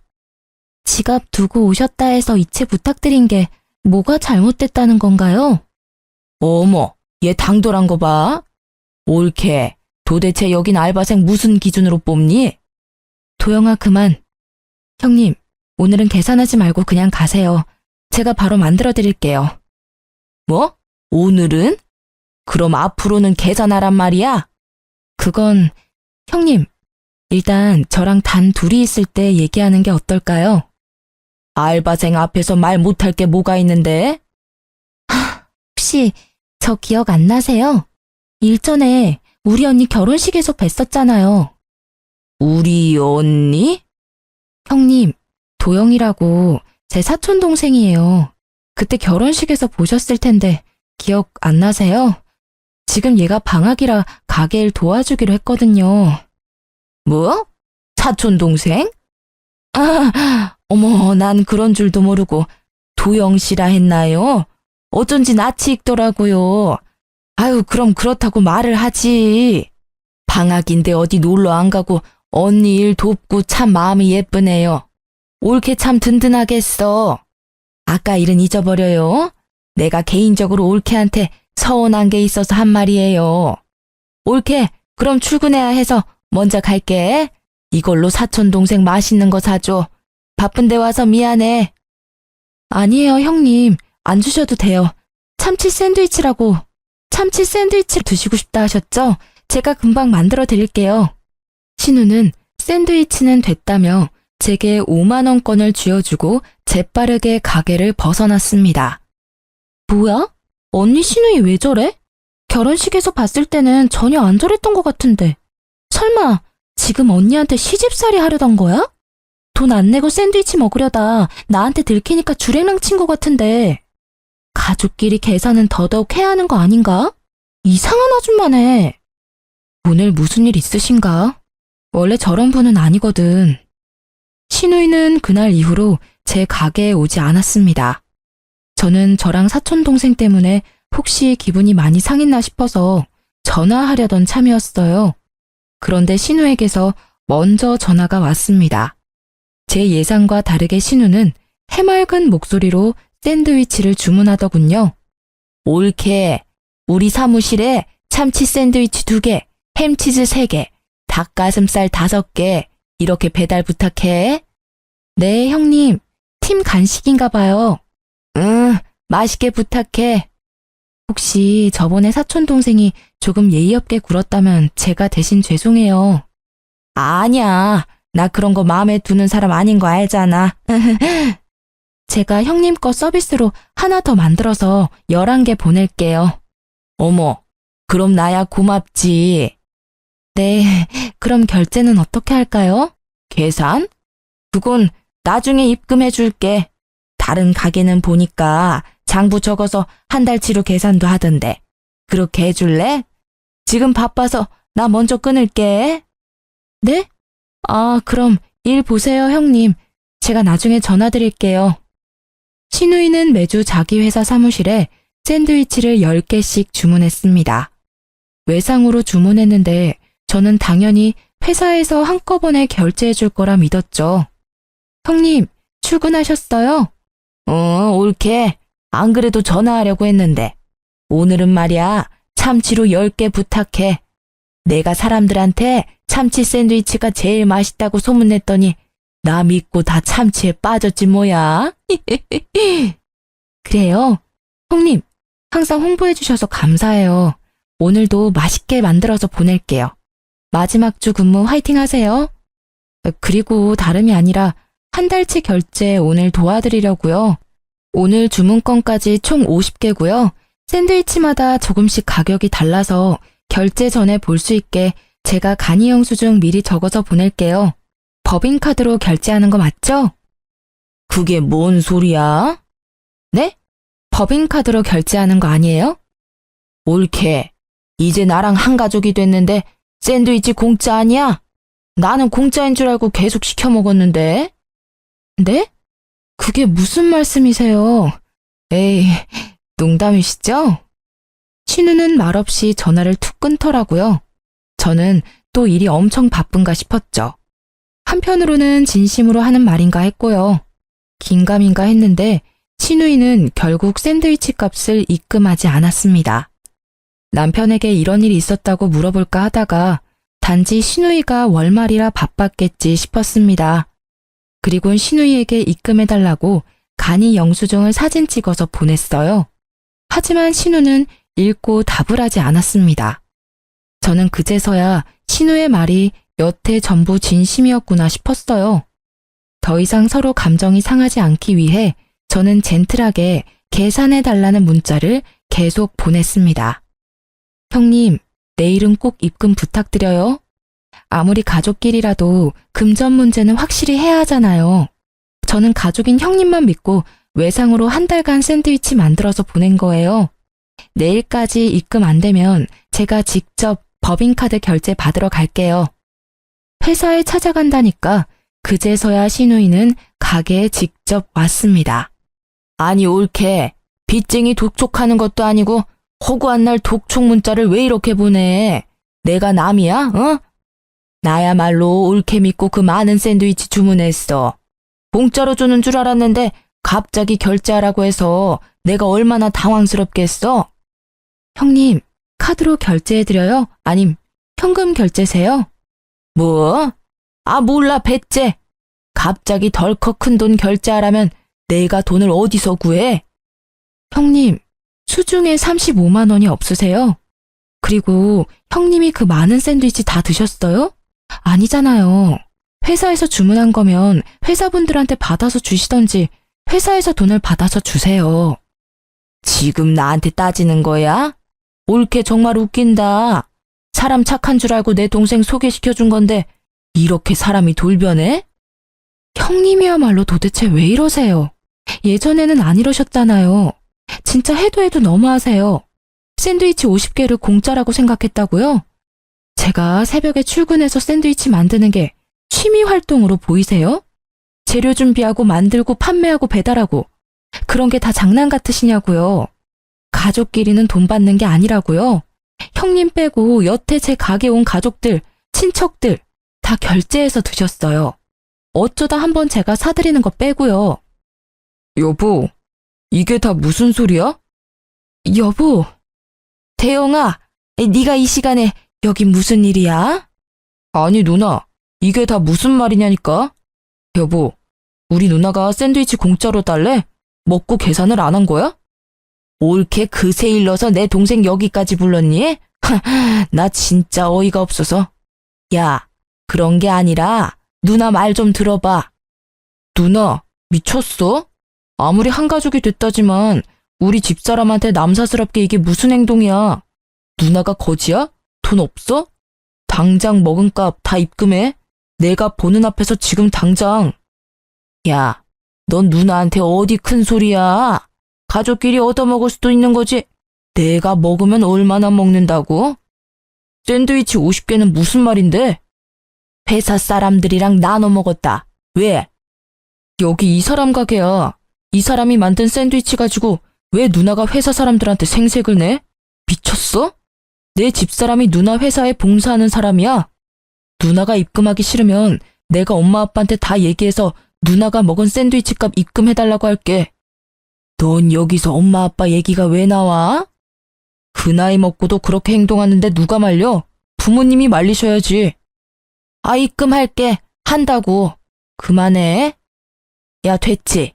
지갑 두고 오셨다 해서 이체 부탁드린 게 뭐가 잘못됐다는 건가요? 어머, 얘 당돌한 거 봐. 올케, 도대체 여긴 알바생 무슨 기준으로 뽑니? 도영아, 그만. 형님, 오늘은 계산하지 말고 그냥 가세요. 제가 바로 만들어 드릴게요. 뭐? 오늘은? 그럼 앞으로는 계산하란 말이야? 그건, 형님, 일단 저랑 단 둘이 있을 때 얘기하는 게 어떨까요? 알바생 앞에서 말 못할 게 뭐가 있는데? 혹시 저 기억 안 나세요? 일전에 우리 언니 결혼식에서 뵀었잖아요. 우리 언니? 형님, 도영이라고 제 사촌 동생이에요. 그때 결혼식에서 보셨을 텐데 기억 안 나세요? 지금 얘가 방학이라 가게 일 도와주기로 했거든요. 뭐? 사촌 동생? 아, 어머, 난 그런 줄도 모르고 도영 씨라 했나요? 어쩐지 낯이 익더라고요. 아유, 그럼 그렇다고 말을 하지. 방학인데 어디 놀러 안 가고 언니 일 돕고 참 마음이 예쁘네요. 올케 참 든든하겠어. 아까 일은 잊어버려요. 내가 개인적으로 올케한테 서운한 게 있어서 한 말이에요. 올케, 그럼 출근해야 해서 먼저 갈게. 이걸로 사촌 동생 맛있는 거 사줘. 바쁜데 와서 미안해. 아니에요, 형님. 안 주셔도 돼요. 참치 샌드위치라고. 참치 샌드위치 드시고 싶다 하셨죠? 제가 금방 만들어 드릴게요. 신우는 샌드위치는 됐다며 제게 5만 원권을 쥐어주고 재빠르게 가게를 벗어났습니다. 뭐야? 언니 신우이 왜 저래? 결혼식에서 봤을 때는 전혀 안 저랬던 것 같은데. 설마 지금 언니한테 시집살이 하려던 거야? 돈 안 내고 샌드위치 먹으려다 나한테 들키니까 주랭랑 친 것 같은데. 가족끼리 계산은 더더욱 해야 하는 거 아닌가? 이상한 아줌마네. 오늘 무슨 일 있으신가? 원래 저런 분은 아니거든. 신우이는 그날 이후로 제 가게에 오지 않았습니다. 저는 저랑 사촌 동생 때문에 혹시 기분이 많이 상했나 싶어서 전화하려던 참이었어요. 그런데 신우에게서 먼저 전화가 왔습니다. 제 예상과 다르게 신우는 해맑은 목소리로 샌드위치를 주문하더군요. 올케, 우리 사무실에 참치 샌드위치 2개, 햄치즈 3개, 닭가슴살 5개, 이렇게 배달 부탁해. 네, 형님. 팀 간식인가 봐요. 응, 맛있게 부탁해. 혹시 저번에 사촌 동생이 조금 예의 없게 굴었다면 제가 대신 죄송해요. 아니야, 나 그런 거 마음에 두는 사람 아닌 거 알잖아. 제가 형님 거 서비스로 하나 더 만들어서 11개 보낼게요. 어머, 그럼 나야 고맙지. 네, 그럼 결제는 어떻게 할까요? 계산? 그건 나중에 입금해 줄게. 다른 가게는 보니까 장부 적어서 한 달치로 계산도 하던데. 그렇게 해줄래? 지금 바빠서 나 먼저 끊을게. 네? 아, 그럼 일 보세요, 형님. 제가 나중에 전화 드릴게요. 신우이는 매주 자기 회사 사무실에 샌드위치를 10개씩 주문했습니다. 외상으로 주문했는데 저는 당연히 회사에서 한꺼번에 결제해 줄 거라 믿었죠. 형님, 출근하셨어요? 옳게. 안 그래도 전화하려고 했는데. 오늘은 말이야, 참치로 10개 부탁해. 내가 사람들한테 참치 샌드위치가 제일 맛있다고 소문냈더니 나 믿고 다 참치에 빠졌지 뭐야. 그래요? 형님, 항상 홍보해 주셔서 감사해요. 오늘도 맛있게 만들어서 보낼게요. 마지막 주 근무 화이팅 하세요. 그리고 다름이 아니라 한 달치 결제 오늘 도와드리려고요. 오늘 주문건까지 총 50개고요. 샌드위치마다 조금씩 가격이 달라서 결제 전에 볼 수 있게 제가 간이 영수증 미리 적어서 보낼게요. 법인카드로 결제하는 거 맞죠? 그게 뭔 소리야? 네? 법인카드로 결제하는 거 아니에요? 옳게. 이제 나랑 한 가족이 됐는데 샌드위치 공짜 아니야? 나는 공짜인 줄 알고 계속 시켜 먹었는데. 네? 그게 무슨 말씀이세요? 에이, 농담이시죠? 신우는 말없이 전화를 툭 끊더라고요. 저는 또 일이 엄청 바쁜가 싶었죠. 한편으로는 진심으로 하는 말인가 했고요. 긴가민가 했는데 신우이는 결국 샌드위치 값을 입금하지 않았습니다. 남편에게 이런 일이 있었다고 물어볼까 하다가 단지 신우이가 월말이라 바빴겠지 싶었습니다. 그리고 신우이에게 입금해달라고 간이 영수증을 사진 찍어서 보냈어요. 하지만 신우는 읽고 답을 하지 않았습니다. 저는 그제서야 신우의 말이 여태 전부 진심이었구나 싶었어요. 더 이상 서로 감정이 상하지 않기 위해 저는 젠틀하게 계산해달라는 문자를 계속 보냈습니다. 형님, 내일은 꼭 입금 부탁드려요. 아무리 가족끼리라도 금전 문제는 확실히 해야 하잖아요. 저는 가족인 형님만 믿고 외상으로 한 달간 샌드위치 만들어서 보낸 거예요. 내일까지 입금 안 되면 제가 직접 법인카드 결제 받으러 갈게요. 회사에 찾아간다니까 그제서야 신우이는 가게에 직접 왔습니다. 아니 옳게. 빚쟁이 독촉하는 것도 아니고 허구한 날 독촉 문자를 왜 이렇게 보내? 내가 남이야? 어? 나야말로 옳게 믿고 그 많은 샌드위치 주문했어. 공짜로 주는 줄 알았는데 갑자기 결제하라고 해서 내가 얼마나 당황스럽겠어? 형님, 카드로 결제해드려요? 아님 현금 결제세요? 뭐? 아 몰라 배째. 갑자기 덜컥 큰 돈 결제하라면 내가 돈을 어디서 구해? 형님, 수중에 35만 원이 없으세요? 그리고 형님이 그 많은 샌드위치 다 드셨어요? 아니잖아요. 회사에서 주문한 거면 회사분들한테 받아서 주시던지 회사에서 돈을 받아서 주세요. 지금 나한테 따지는 거야? 옳게 정말 웃긴다. 사람 착한 줄 알고 내 동생 소개시켜준 건데 이렇게 사람이 돌변해? 형님이야말로 도대체 왜 이러세요? 예전에는 안 이러셨잖아요. 진짜 해도 해도 너무하세요. 샌드위치 50개를 공짜라고 생각했다고요? 제가 새벽에 출근해서 샌드위치 만드는 게 취미 활동으로 보이세요? 재료 준비하고 만들고 판매하고 배달하고 그런 게 다 장난 같으시냐고요. 가족끼리는 돈 받는 게 아니라고요. 형님 빼고 여태 제 가게 온 가족들, 친척들 다 결제해서 드셨어요. 어쩌다 한번 제가 사드리는 거 빼고요. 여보, 이게 다 무슨 소리야? 여보, 태영아, 네가 이 시간에 여기 무슨 일이야? 아니 누나, 이게 다 무슨 말이냐니까? 여보, 우리 누나가 샌드위치 공짜로 달래? 먹고 계산을 안 한 거야? 옳게 그새 일러서 내 동생 여기까지 불렀니? 나 진짜 어이가 없어서. 야, 그런 게 아니라 누나 말 좀 들어봐. 누나, 미쳤어? 아무리 한 가족이 됐다지만 우리 집사람한테 남사스럽게 이게 무슨 행동이야? 누나가 거지야? 돈 없어? 당장 먹은 값 다 입금해. 내가 보는 앞에서 지금 당장. 야, 넌 누나한테 어디 큰 소리야? 가족끼리 얻어먹을 수도 있는 거지. 내가 먹으면 얼마나 먹는다고? 샌드위치 50개는 무슨 말인데? 회사 사람들이랑 나눠 먹었다. 왜? 여기 이 사람 가게야. 이 사람이 만든 샌드위치 가지고 왜 누나가 회사 사람들한테 생색을 내? 미쳤어? 내 집사람이 누나 회사에 봉사하는 사람이야. 누나가 입금하기 싫으면 내가 엄마 아빠한테 다 얘기해서 누나가 먹은 샌드위치 값 입금해달라고 할게. 넌 여기서 엄마 아빠 얘기가 왜 나와? 그 나이 먹고도 그렇게 행동하는데 누가 말려? 부모님이 말리셔야지. 아, 입금할게. 한다고. 그만해. 야, 됐지?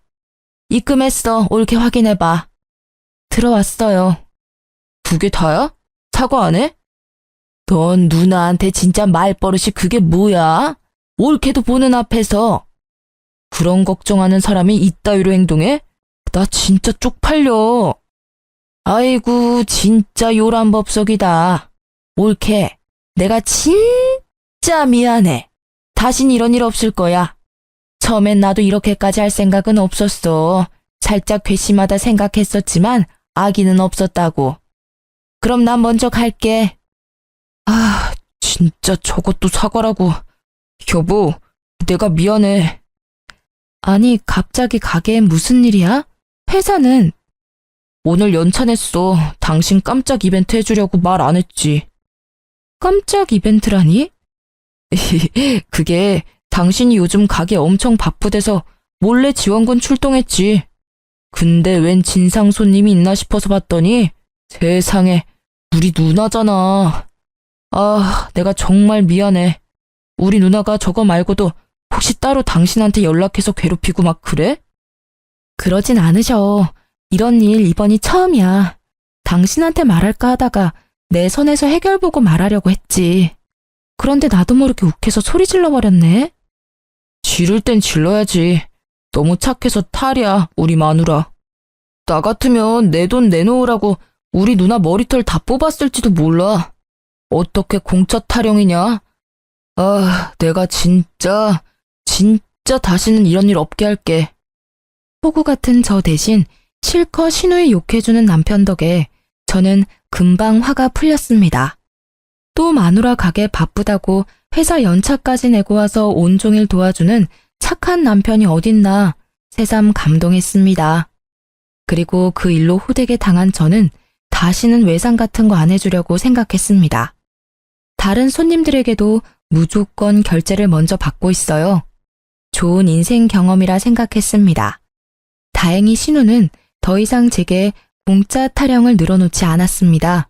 입금했어. 옳게 확인해봐. 들어왔어요. 두 개 다야? 사과 안 해? 넌 누나한테 진짜 말버릇이 그게 뭐야? 옳게도 보는 앞에서. 그런 걱정하는 사람이 이따위로 행동해? 나 진짜 쪽팔려. 아이고, 진짜 요란법석이다. 옳게. 내가 진짜 미안해. 다신 이런 일 없을 거야. 처음엔 나도 이렇게까지 할 생각은 없었어. 살짝 괘씸하다 생각했었지만 악의는 없었다고. 그럼 난 먼저 갈게. 아, 진짜 저것도 사과라고. 여보, 내가 미안해. 아니, 갑자기 가게엔 무슨 일이야? 회사는? 오늘 연차냈어. 당신 깜짝 이벤트 해주려고 말 안 했지. 깜짝 이벤트라니? 그게 당신이 요즘 가게 엄청 바쁘대서 몰래 지원군 출동했지. 근데 웬 진상 손님이 있나 싶어서 봤더니 세상에 우리 누나잖아. 아, 내가 정말 미안해. 우리 누나가 저거 말고도 혹시 따로 당신한테 연락해서 괴롭히고 막 그래? 그러진 않으셔. 이런 일 이번이 처음이야. 당신한테 말할까 하다가 내 선에서 해결 보고 말하려고 했지. 그런데 나도 모르게 욱해서 소리 질러버렸네. 지를 땐 질러야지. 너무 착해서 탈이야, 우리 마누라. 나 같으면 내 돈 내놓으라고 우리 누나 머리털 다 뽑았을지도 몰라. 어떻게 공짜 타령이냐? 아, 내가 진짜 다시는 이런 일 없게 할게. 호구 같은 저 대신 실컷 신우이 욕해주는 남편 덕에 저는 금방 화가 풀렸습니다. 또 마누라 가게 바쁘다고 회사 연차까지 내고 와서 온종일 도와주는 착한 남편이 어딨나 새삼 감동했습니다. 그리고 그 일로 호되게 당한 저는 다시는 외상 같은 거 안 해주려고 생각했습니다. 다른 손님들에게도 무조건 결제를 먼저 받고 있어요. 좋은 인생 경험이라 생각했습니다. 다행히 신우는 더 이상 제게 공짜 타령을 늘어놓지 않았습니다.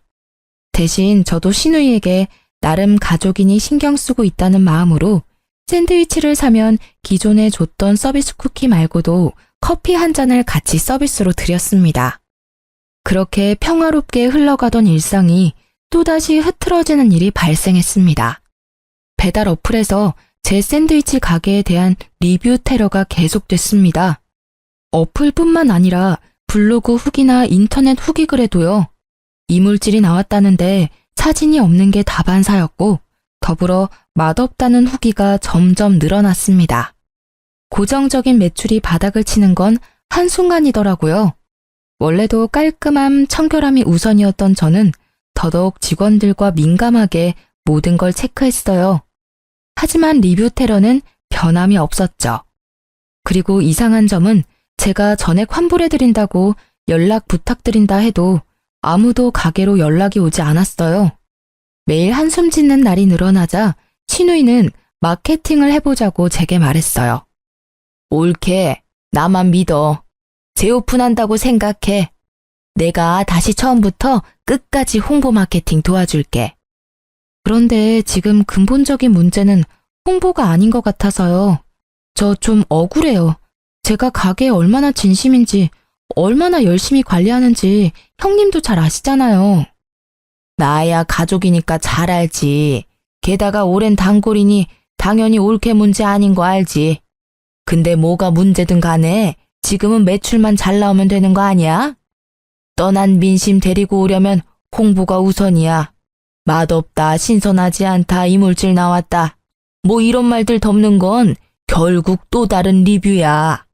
대신 저도 신우이에게 나름 가족이니 신경 쓰고 있다는 마음으로 샌드위치를 사면 기존에 줬던 서비스 쿠키 말고도 커피 한 잔을 같이 서비스로 드렸습니다. 그렇게 평화롭게 흘러가던 일상이 또다시 흐트러지는 일이 발생했습니다. 배달 어플에서 제 샌드위치 가게에 대한 리뷰 테러가 계속됐습니다. 어플뿐만 아니라 블로그 후기나 인터넷 후기 글에도요. 이물질이 나왔다는데 사진이 없는 게 다반사였고 더불어 맛없다는 후기가 점점 늘어났습니다. 고정적인 매출이 바닥을 치는 건 한순간이더라고요. 원래도 깔끔함, 청결함이 우선이었던 저는 더더욱 직원들과 민감하게 모든 걸 체크했어요. 하지만 리뷰 테러는 변함이 없었죠. 그리고 이상한 점은 제가 전액 환불해드린다고 연락 부탁드린다 해도 아무도 가게로 연락이 오지 않았어요. 매일 한숨 짓는 날이 늘어나자 신우이는 마케팅을 해보자고 제게 말했어요. 옳게, 나만 믿어. 재오픈한다고 생각해. 내가 다시 처음부터 끝까지 홍보 마케팅 도와줄게. 그런데 지금 근본적인 문제는 홍보가 아닌 것 같아서요. 저 좀 억울해요. 제가 가게에 얼마나 진심인지, 얼마나 열심히 관리하는지 형님도 잘 아시잖아요. 나야 가족이니까 잘 알지. 게다가 오랜 단골이니 당연히 옳게 문제 아닌 거 알지. 근데 뭐가 문제든 간에 지금은 매출만 잘 나오면 되는 거 아니야? 떠난 민심 데리고 오려면 홍보가 우선이야. 맛없다, 신선하지 않다, 이물질 나왔다. 뭐 이런 말들 덮는 건 결국 또 다른 리뷰야.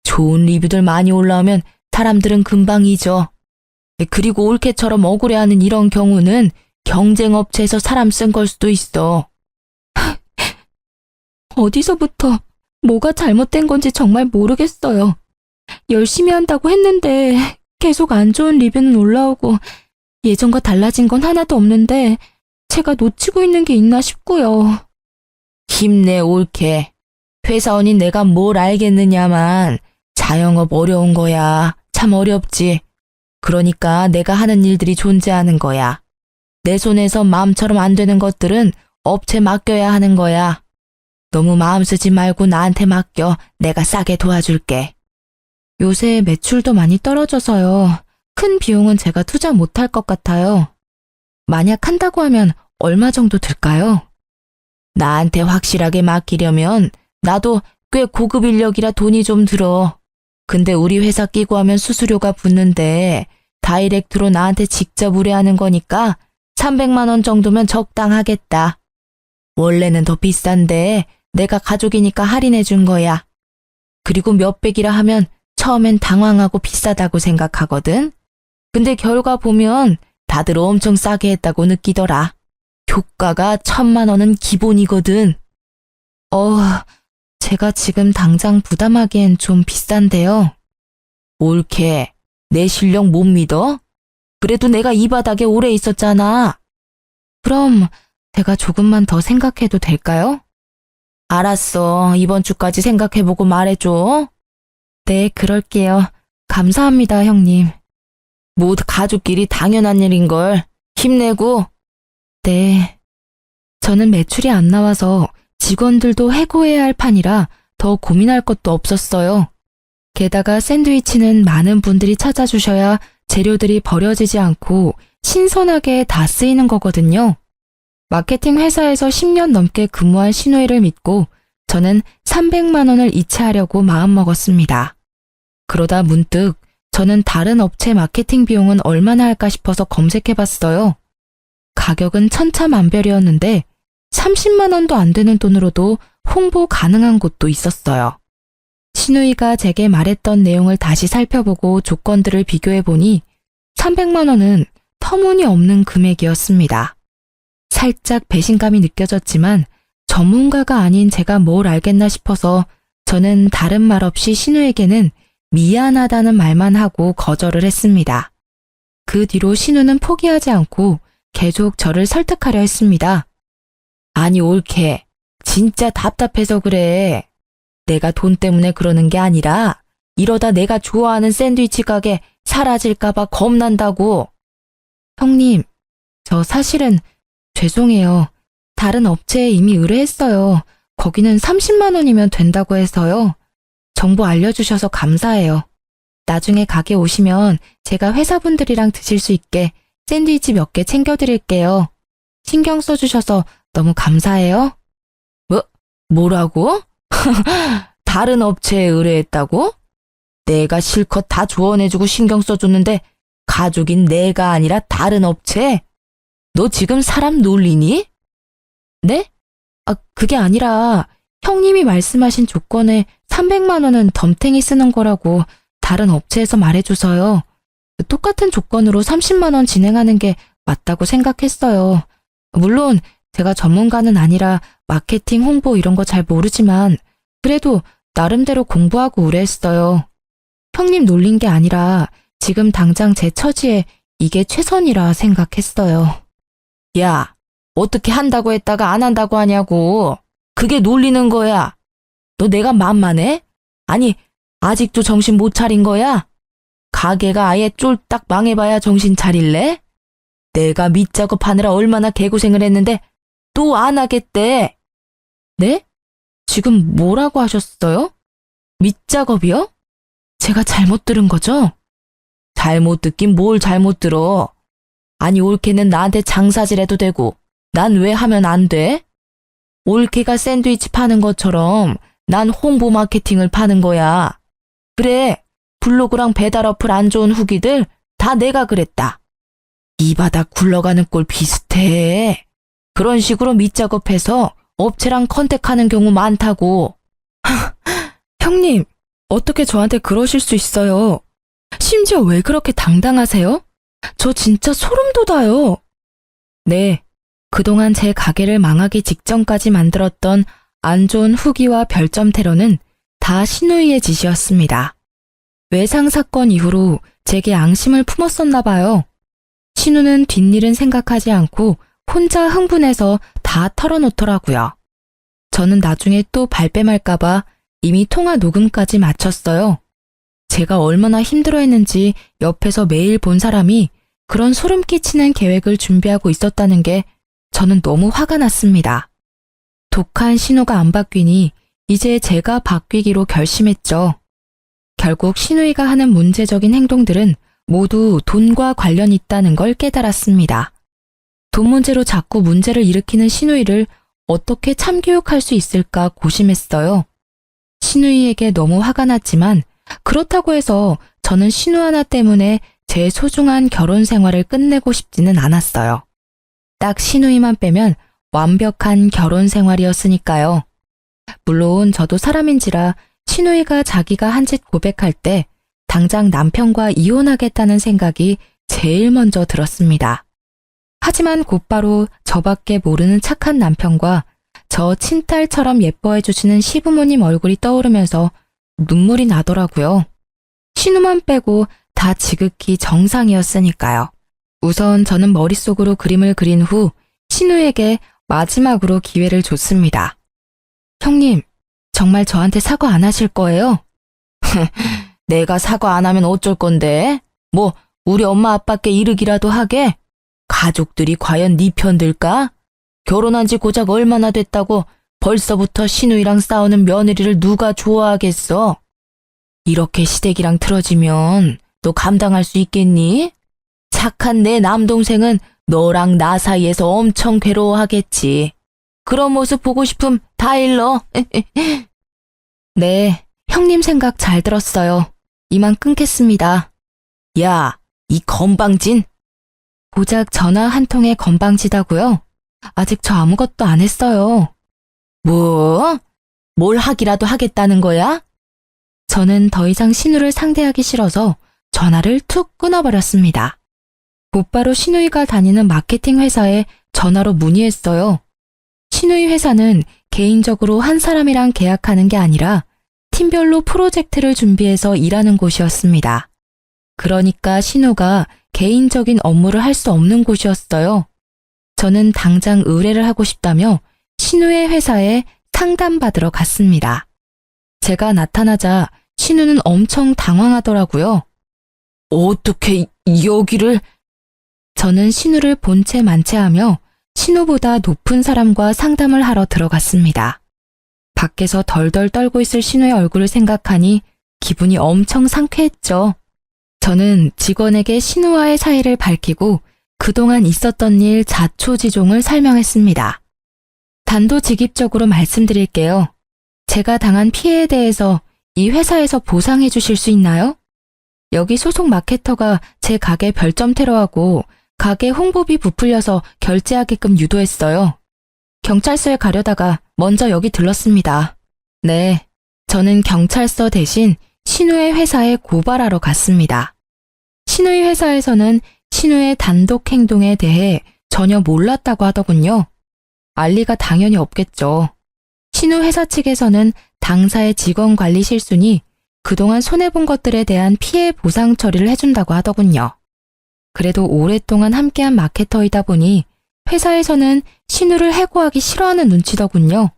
좋은 리뷰들 많이 올라오면 사람들은 금방 잊어. 그리고 올케처럼 억울해하는 이런 경우는 경쟁업체에서 사람 쓴 걸 수도 있어. 어디서부터 뭐가 잘못된 건지 정말 모르겠어요. 열심히 한다고 했는데 계속 안 좋은 리뷰는 올라오고 예전과 달라진 건 하나도 없는데 제가 놓치고 있는 게 있나 싶고요. 힘내, 옳게. 회사원이 내가 뭘 알겠느냐만 자영업 어려운 거야. 참 어렵지. 그러니까 내가 하는 일들이 존재하는 거야. 내 손에서 마음처럼 안 되는 것들은 업체 맡겨야 하는 거야. 너무 마음 쓰지 말고 나한테 맡겨. 내가 싸게 도와줄게. 요새 매출도 많이 떨어져서요. 큰 비용은 제가 투자 못할 것 같아요. 만약 한다고 하면 얼마 정도 들까요? 나한테 확실하게 맡기려면 나도 꽤 고급 인력이라 돈이 좀 들어. 근데 우리 회사 끼고 하면 수수료가 붙는데 다이렉트로 나한테 직접 의뢰하는 거니까 300만 원 정도면 적당하겠다. 원래는 더 비싼데 내가 가족이니까 할인해 준 거야. 그리고 몇백이라 하면 처음엔 당황하고 비싸다고 생각하거든. 근데 결과 보면 다들 엄청 싸게 했다고 느끼더라. 효과가 1,000만 원은 기본이거든. 제가 지금 당장 부담하기엔 좀 비싼데요. 옳게. 내 실력 못 믿어? 그래도 내가 이 바닥에 오래 있었잖아. 그럼 제가 조금만 더 생각해도 될까요? 알았어. 이번 주까지 생각해보고 말해줘. 네, 그럴게요. 감사합니다, 형님. 모두 가족끼리 당연한 일인걸. 힘내고. 네. 저는 매출이 안 나와서 직원들도 해고해야 할 판이라 더 고민할 것도 없었어요. 게다가 샌드위치는 많은 분들이 찾아주셔야 재료들이 버려지지 않고 신선하게 다 쓰이는 거거든요. 마케팅 회사에서 10년 넘게 근무한 신우이를 믿고 저는 300만 원을 이체하려고 마음먹었습니다. 그러다 문득 저는 다른 업체 마케팅 비용은 얼마나 할까 싶어서 검색해봤어요. 가격은 천차만별이었는데 30만 원도 안 되는 돈으로도 홍보 가능한 곳도 있었어요. 신우이가 제게 말했던 내용을 다시 살펴보고 조건들을 비교해보니 300만 원은 터무니없는 금액이었습니다. 살짝 배신감이 느껴졌지만 전문가가 아닌 제가 뭘 알겠나 싶어서 저는 다른 말 없이 신우에게는 미안하다는 말만 하고 거절을 했습니다. 그 뒤로 신우는 포기하지 않고 계속 저를 설득하려 했습니다. 아니, 옳게. 진짜 답답해서 그래. 내가 돈 때문에 그러는 게 아니라 이러다 내가 좋아하는 샌드위치 가게 사라질까봐 겁난다고. 형님, 저 사실은 죄송해요. 다른 업체에 이미 의뢰했어요. 거기는 30만 원이면 된다고 해서요. 정보 알려주셔서 감사해요. 나중에 가게 오시면 제가 회사분들이랑 드실 수 있게 샌드위치 몇 개 챙겨드릴게요. 신경 써주셔서 너무 감사해요. 뭐라고? 다른 업체에 의뢰했다고? 내가 실컷 다 조언해주고 신경 써줬는데 가족인 내가 아니라 다른 업체? 너 지금 사람 놀리니? 네? 그게 아니라 형님이 말씀하신 조건에 300만 원은 덤탱이 쓰는 거라고 다른 업체에서 말해줘서요. 똑같은 조건으로 30만 원 진행하는 게 맞다고 생각했어요. 물론 제가 전문가는 아니라 마케팅, 홍보 이런 거 잘 모르지만 그래도 나름대로 공부하고 의뢰했어요. 형님 놀린 게 아니라 지금 당장 제 처지에 이게 최선이라 생각했어요. 야, 어떻게 한다고 했다가 안 한다고 하냐고. 그게 놀리는 거야. 너 내가 만만해? 아니, 아직도 정신 못 차린 거야? 가게가 아예 쫄딱 망해봐야 정신 차릴래? 내가 밑작업하느라 얼마나 개고생을 했는데 또 안 하겠대. 네? 지금 뭐라고 하셨어요? 밑작업이요? 제가 잘못 들은 거죠? 잘못 듣긴 뭘 잘못 들어. 아니, 올케는 나한테 장사질 해도 되고 난 왜 하면 안 돼? 올케가 샌드위치 파는 것처럼 난 홍보 마케팅을 파는 거야. 그래, 블로그랑 배달 어플 안 좋은 후기들 다 내가 그랬다. 이 바닥 굴러가는 꼴 비슷해. 그런 식으로 밑작업해서 업체랑 컨택하는 경우 많다고. 형님, 어떻게 저한테 그러실 수 있어요? 심지어 왜 그렇게 당당하세요? 저 진짜 소름 돋아요. 네, 그동안 제 가게를 망하기 직전까지 만들었던 안 좋은 후기와 별점 테러는 다 신우이의 짓이었습니다. 외상 사건 이후로 제게 앙심을 품었었나 봐요. 신우는 뒷일은 생각하지 않고 혼자 흥분해서 다 털어놓더라고요. 저는 나중에 또 발뺌할까봐 이미 통화 녹음까지 마쳤어요. 제가 얼마나 힘들어했는지 옆에서 매일 본 사람이 그런 소름 끼치는 계획을 준비하고 있었다는 게 저는 너무 화가 났습니다. 독한 신우가 안 바뀌니 이제 제가 바뀌기로 결심했죠. 결국 신우이가 하는 문제적인 행동들은 모두 돈과 관련이 있다는 걸 깨달았습니다. 돈 문제로 자꾸 문제를 일으키는 신우이를 어떻게 참교육할 수 있을까 고심했어요. 신우이에게 너무 화가 났지만 그렇다고 해서 저는 신우 하나 때문에 제 소중한 결혼 생활을 끝내고 싶지는 않았어요. 딱 신우이만 빼면 완벽한 결혼 생활이었으니까요. 물론 저도 사람인지라 신우이가 자기가 한 짓 고백할 때 당장 남편과 이혼하겠다는 생각이 제일 먼저 들었습니다. 하지만 곧바로 저밖에 모르는 착한 남편과 저 친딸처럼 예뻐해 주시는 시부모님 얼굴이 떠오르면서 눈물이 나더라고요. 신우만 빼고 다 지극히 정상이었으니까요. 우선 저는 머릿속으로 그림을 그린 후 신우에게 마지막으로 기회를 줬습니다. 형님, 정말 저한테 사과 안 하실 거예요? 내가 사과 안 하면 어쩔 건데? 뭐 우리 엄마 아빠께 이르기라도 하게? 가족들이 과연 네 편 들까? 결혼한 지 고작 얼마나 됐다고 벌써부터 신우이랑 싸우는 며느리를 누가 좋아하겠어? 이렇게 시댁이랑 틀어지면 너 감당할 수 있겠니? 착한 내 남동생은 너랑 나 사이에서 엄청 괴로워하겠지. 그런 모습 보고 싶음 다 일러. 네, 형님 생각 잘 들었어요. 이만 끊겠습니다. 야, 이 건방진. 고작 전화 한 통에 건방지다고요? 아직 저 아무것도 안 했어요. 뭐? 뭘 하기라도 하겠다는 거야? 저는 더 이상 신우를 상대하기 싫어서 전화를 툭 끊어버렸습니다. 곧바로 신우이가 다니는 마케팅 회사에 전화로 문의했어요. 신우이 회사는 개인적으로 한 사람이랑 계약하는 게 아니라 팀별로 프로젝트를 준비해서 일하는 곳이었습니다. 그러니까 신우가 개인적인 업무를 할 수 없는 곳이었어요. 저는 당장 의뢰를 하고 싶다며 신우의 회사에 상담받으러 갔습니다. 제가 나타나자 신우는 엄청 당황하더라고요. 어떻게 여기를? 저는 신우를 본체 만체하며 신우보다 높은 사람과 상담을 하러 들어갔습니다. 밖에서 덜덜 떨고 있을 신우의 얼굴을 생각하니 기분이 엄청 상쾌했죠. 저는 직원에게 신우와의 사이를 밝히고 그동안 있었던 일 자초지종을 설명했습니다. 단도직입적으로 말씀드릴게요. 제가 당한 피해에 대해서 이 회사에서 보상해 주실 수 있나요? 여기 소속 마케터가 제 가게 별점 테러하고 가게 홍보비 부풀려서 결제하게끔 유도했어요. 경찰서에 가려다가 먼저 여기 들렀습니다. 네, 저는 경찰서 대신 신우의 회사에 고발하러 갔습니다. 신우의 회사에서는 신우의 단독 행동에 대해 전혀 몰랐다고 하더군요. 알 리가 당연히 없겠죠. 신우 회사 측에서는 당사의 직원 관리 실수니 그동안 손해본 것들에 대한 피해 보상 처리를 해준다고 하더군요. 그래도 오랫동안 함께한 마케터이다 보니 회사에서는 신우를 해고하기 싫어하는 눈치더군요.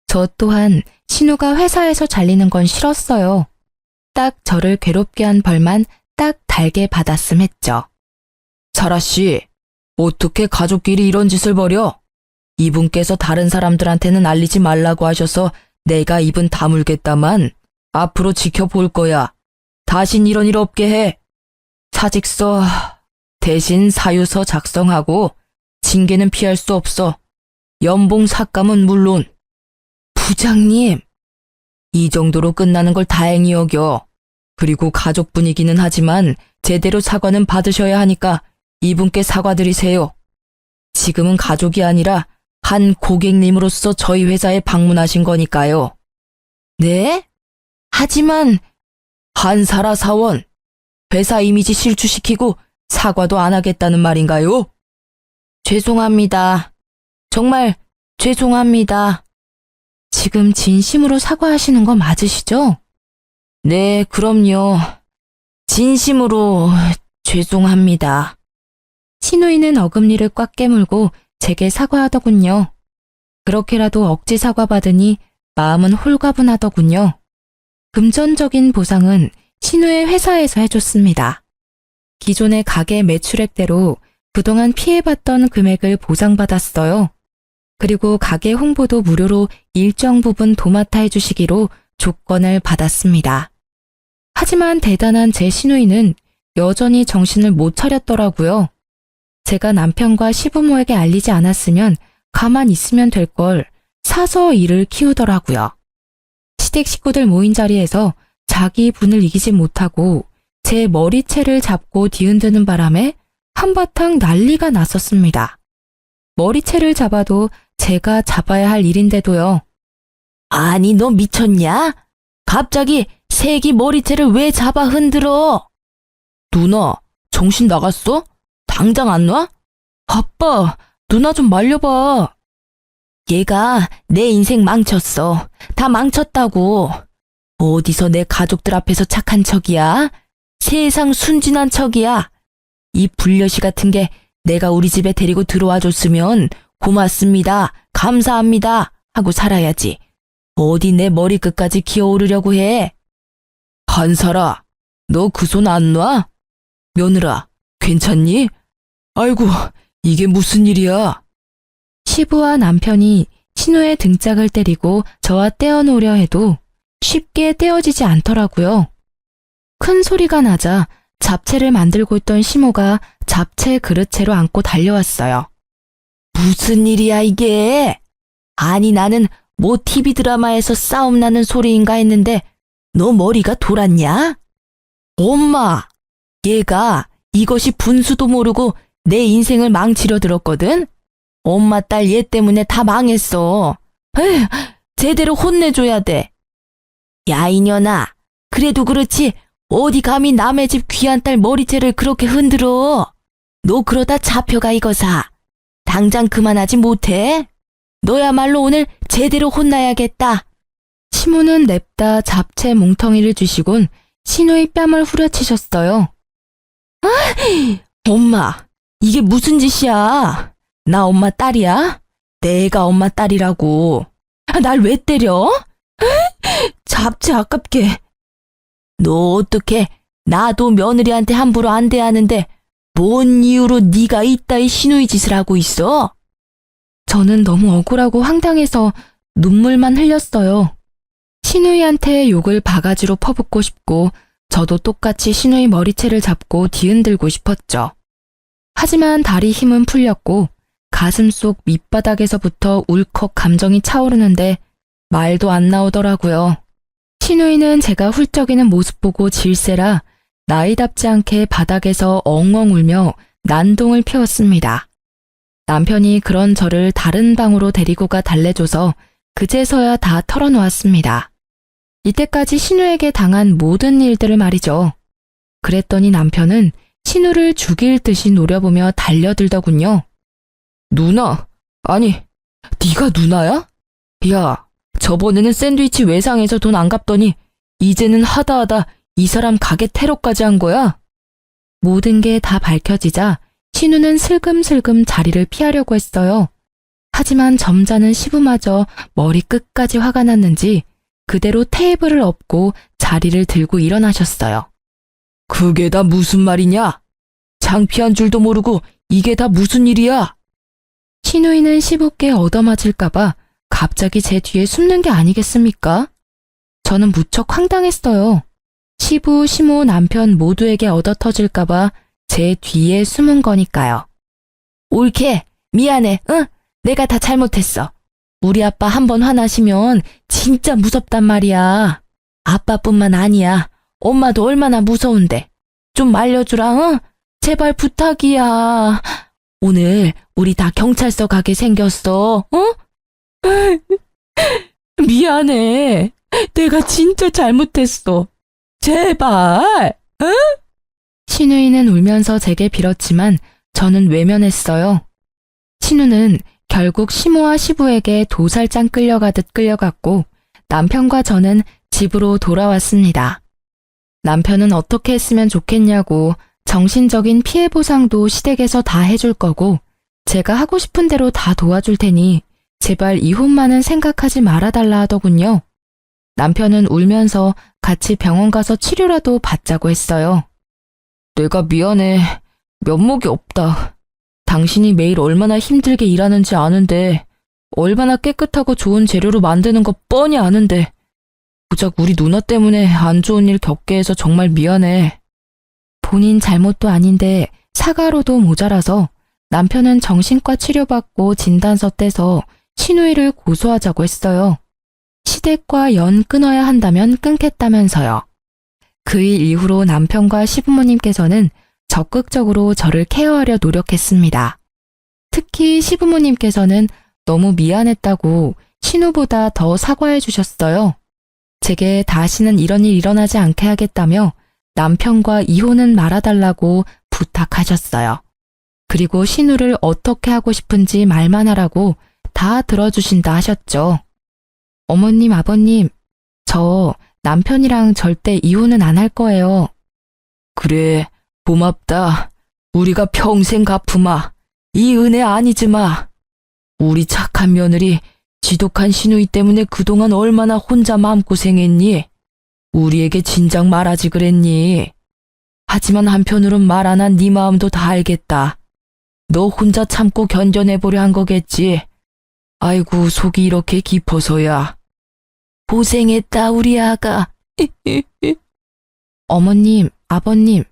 저 또한 신우가 회사에서 잘리는 건 싫었어요. 딱 저를 괴롭게 한 벌만 딱 달게 받았음 했죠. 사라씨, 어떻게 가족끼리 이런 짓을 벌여? 이분께서 다른 사람들한테는 알리지 말라고 하셔서 내가 입은 다물겠다만 앞으로 지켜볼 거야. 다신 이런 일 없게 해. 사직서 대신 사유서 작성하고 징계는 피할 수 없어. 연봉 삭감은 물론. 부장님, 이 정도로 끝나는 걸 다행히 여겨. 그리고 가족 분이기는 하지만 제대로 사과는 받으셔야 하니까 이분께 사과드리세요. 지금은 가족이 아니라 한 고객님으로서 저희 회사에 방문하신 거니까요. 네? 하지만 한사라 사원, 회사 이미지 실추시키고 사과도 안 하겠다는 말인가요? 죄송합니다. 정말 죄송합니다. 지금 진심으로 사과하시는 거 맞으시죠? 네, 그럼요. 진심으로 죄송합니다. 신우이는 어금니를 꽉 깨물고 제게 사과하더군요. 그렇게라도 억지 사과받으니 마음은 홀가분하더군요. 금전적인 보상은 신우의 회사에서 해줬습니다. 기존의 가게 매출액대로 그동안 피해봤던 금액을 보상받았어요. 그리고 가게 홍보도 무료로 일정 부분 도맡아 해주시기로 조건을 받았습니다. 하지만 대단한 제 시누이는 여전히 정신을 못 차렸더라고요. 제가 남편과 시부모에게 알리지 않았으면 가만 있으면 될 걸 사서 일을 키우더라고요. 시댁 식구들 모인 자리에서 자기 분을 이기지 못하고 제 머리채를 잡고 뒤흔드는 바람에 한바탕 난리가 났었습니다. 머리채를 잡아도 제가 잡아야 할 일인데도요. 아니, 너 미쳤냐? 갑자기 새끼 머리채를 왜 잡아 흔들어? 누나, 정신 나갔어? 당장 안 와? 아빠, 누나 좀 말려봐. 얘가 내 인생 망쳤어. 다 망쳤다고. 어디서 내 가족들 앞에서 착한 척이야? 세상 순진한 척이야. 이 불려시 같은 게 내가 우리 집에 데리고 들어와 줬으면 고맙습니다, 감사합니다 하고 살아야지. 어디 내 머리끝까지 기어오르려고 해. 한살아, 너 그 손 안 놔? 며느라, 괜찮니? 아이고, 이게 무슨 일이야? 시부와 남편이 신우의 등짝을 때리고 저와 떼어놓으려 해도 쉽게 떼어지지 않더라고요. 큰 소리가 나자 잡채를 만들고 있던 시모가 잡채 그릇채로 안고 달려왔어요. 무슨 일이야 이게? 아니, 나는 뭐 TV 드라마에서 싸움 나는 소리인가 했는데 너 머리가 돌았냐? 엄마, 얘가 이것이 분수도 모르고 내 인생을 망치려 들었거든? 엄마 딸 얘 때문에 다 망했어. 에휴, 제대로 혼내줘야 돼. 야, 이년아, 그래도 그렇지 어디 감히 남의 집 귀한 딸 머리채를 그렇게 흔들어. 너 그러다 잡혀가 이거사. 당장 그만하지 못해? 너야말로 오늘 제대로 혼나야겠다. 시모는 냅다 잡채 몽텅이를 주시곤 신우의 뺨을 후려치셨어요. 엄마, 이게 무슨 짓이야? 나 엄마 딸이야? 내가 엄마 딸이라고. 날 왜 때려? 잡채 아깝게. 너 어떻게 나도 며느리한테 함부로 안 대하는데 뭔 이유로 네가 이따위 시누이 짓을 하고 있어? 저는 너무 억울하고 황당해서 눈물만 흘렸어요. 시누이한테 욕을 바가지로 퍼붓고 싶고 저도 똑같이 시누이 머리채를 잡고 뒤흔들고 싶었죠. 하지만 다리 힘은 풀렸고 가슴 속 밑바닥에서부터 울컥 감정이 차오르는데 말도 안 나오더라고요. 시누이는 제가 훌쩍이는 모습 보고 질세라 나이답지 않게 바닥에서 엉엉 울며 난동을 피웠습니다. 남편이 그런 저를 다른 방으로 데리고 가 달래줘서 그제서야 다 털어놓았습니다. 이때까지 신우에게 당한 모든 일들을 말이죠. 그랬더니 남편은 신우를 죽일 듯이 노려보며 달려들더군요. 누나, 아니, 네가 누나야? 야, 저번에는 샌드위치 외상해서 돈 안 갚더니 이제는 하다하다 이 사람 가게 테러까지 한 거야? 모든 게 다 밝혀지자 신우는 슬금슬금 자리를 피하려고 했어요. 하지만 점잖은 시부마저 머리 끝까지 화가 났는지 그대로 테이블을 엎고 자리를 들고 일어나셨어요. 그게 다 무슨 말이냐? 창피한 줄도 모르고 이게 다 무슨 일이야? 신우이는 시부께 얻어맞을까봐 갑자기 제 뒤에 숨는 게 아니겠습니까? 저는 무척 황당했어요. 시부, 시모, 남편 모두에게 얻어터질까봐 제 뒤에 숨은 거니까요. 옳게, 미안해, 응? 내가 다 잘못했어. 우리 아빠 한번 화나시면 진짜 무섭단 말이야. 아빠뿐만 아니야. 엄마도 얼마나 무서운데. 좀 말려주라, 응? 제발 부탁이야. 오늘 우리 다 경찰서 가게 생겼어, 어? 미안해. 내가 진짜 잘못했어. 제발, 응? 신우이는 울면서 제게 빌었지만 저는 외면했어요. 신우는 결국 시모와 시부에게 도살장 끌려가듯 끌려갔고 남편과 저는 집으로 돌아왔습니다. 남편은 어떻게 했으면 좋겠냐고 정신적인 피해 보상도 시댁에서 다 해줄 거고 제가 하고 싶은 대로 다 도와줄 테니 제발 이혼만은 생각하지 말아달라 하더군요. 남편은 울면서 같이 병원 가서 치료라도 받자고 했어요. 내가 미안해. 면목이 없다. 당신이 매일 얼마나 힘들게 일하는지 아는데 얼마나 깨끗하고 좋은 재료로 만드는 거 뻔히 아는데 고작 우리 누나 때문에 안 좋은 일 겪게 해서 정말 미안해. 본인 잘못도 아닌데 사과로도 모자라서 남편은 정신과 치료받고 진단서 떼서 신우이를 고소하자고 했어요. 시댁과 연 끊어야 한다면 끊겠다면서요. 그 일 이후로 남편과 시부모님께서는 적극적으로 저를 케어하려 노력했습니다. 특히 시부모님께서는 너무 미안했다고 신우보다 더 사과해 주셨어요. 제게 다시는 이런 일 일어나지 않게 하겠다며 남편과 이혼은 말아달라고 부탁하셨어요. 그리고 신우를 어떻게 하고 싶은지 말만 하라고 다 들어주신다 하셨죠. 어머님, 아버님, 저 남편이랑 절대 이혼은 안 할 거예요. 그래, 고맙다. 우리가 평생 갚으마. 이 은혜 아니지마. 우리 착한 며느리 지독한 시누이 때문에 그동안 얼마나 혼자 마음고생했니? 우리에게 진작 말하지 그랬니? 하지만 한편으론 말 안 한 네 마음도 다 알겠다. 너 혼자 참고 견뎌내보려 한 거겠지. 아이고, 속이 이렇게 깊어서야. 고생했다, 우리 아가. 어머님, 아버님,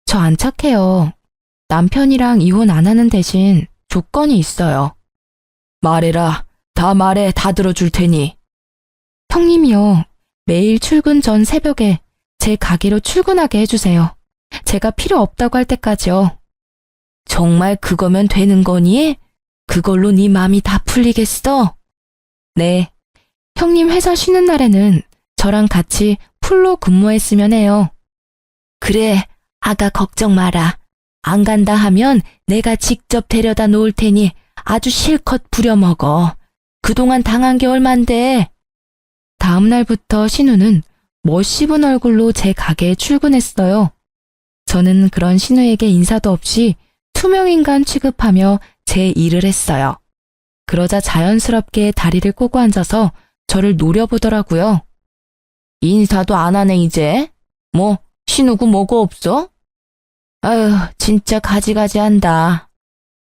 저 안 착해요. 남편이랑 이혼 안 하는 대신 조건이 있어요. 말해라. 다 말해. 다 들어줄 테니. 형님이요. 매일 출근 전 새벽에 제 가게로 출근하게 해주세요. 제가 필요 없다고 할 때까지요. 정말 그거면 되는 거니? 그걸로 네 맘이 다 풀리겠어? 네. 형님 회사 쉬는 날에는 저랑 같이 풀로 근무했으면 해요. 그래, 아가 걱정 마라. 안 간다 하면 내가 직접 데려다 놓을 테니 아주 실컷 부려먹어. 그동안 당한 게 얼만데? 다음 날부터 신우는 멋씹은 얼굴로 제 가게에 출근했어요. 저는 그런 신우에게 인사도 없이 투명인간 취급하며 제 일을 했어요. 그러자 자연스럽게 다리를 꼬고 앉아서 저를 노려보더라고요. 인사도 안 하네 이제. 뭐 신우고 뭐고 없어? 아유 진짜 가지가지 한다.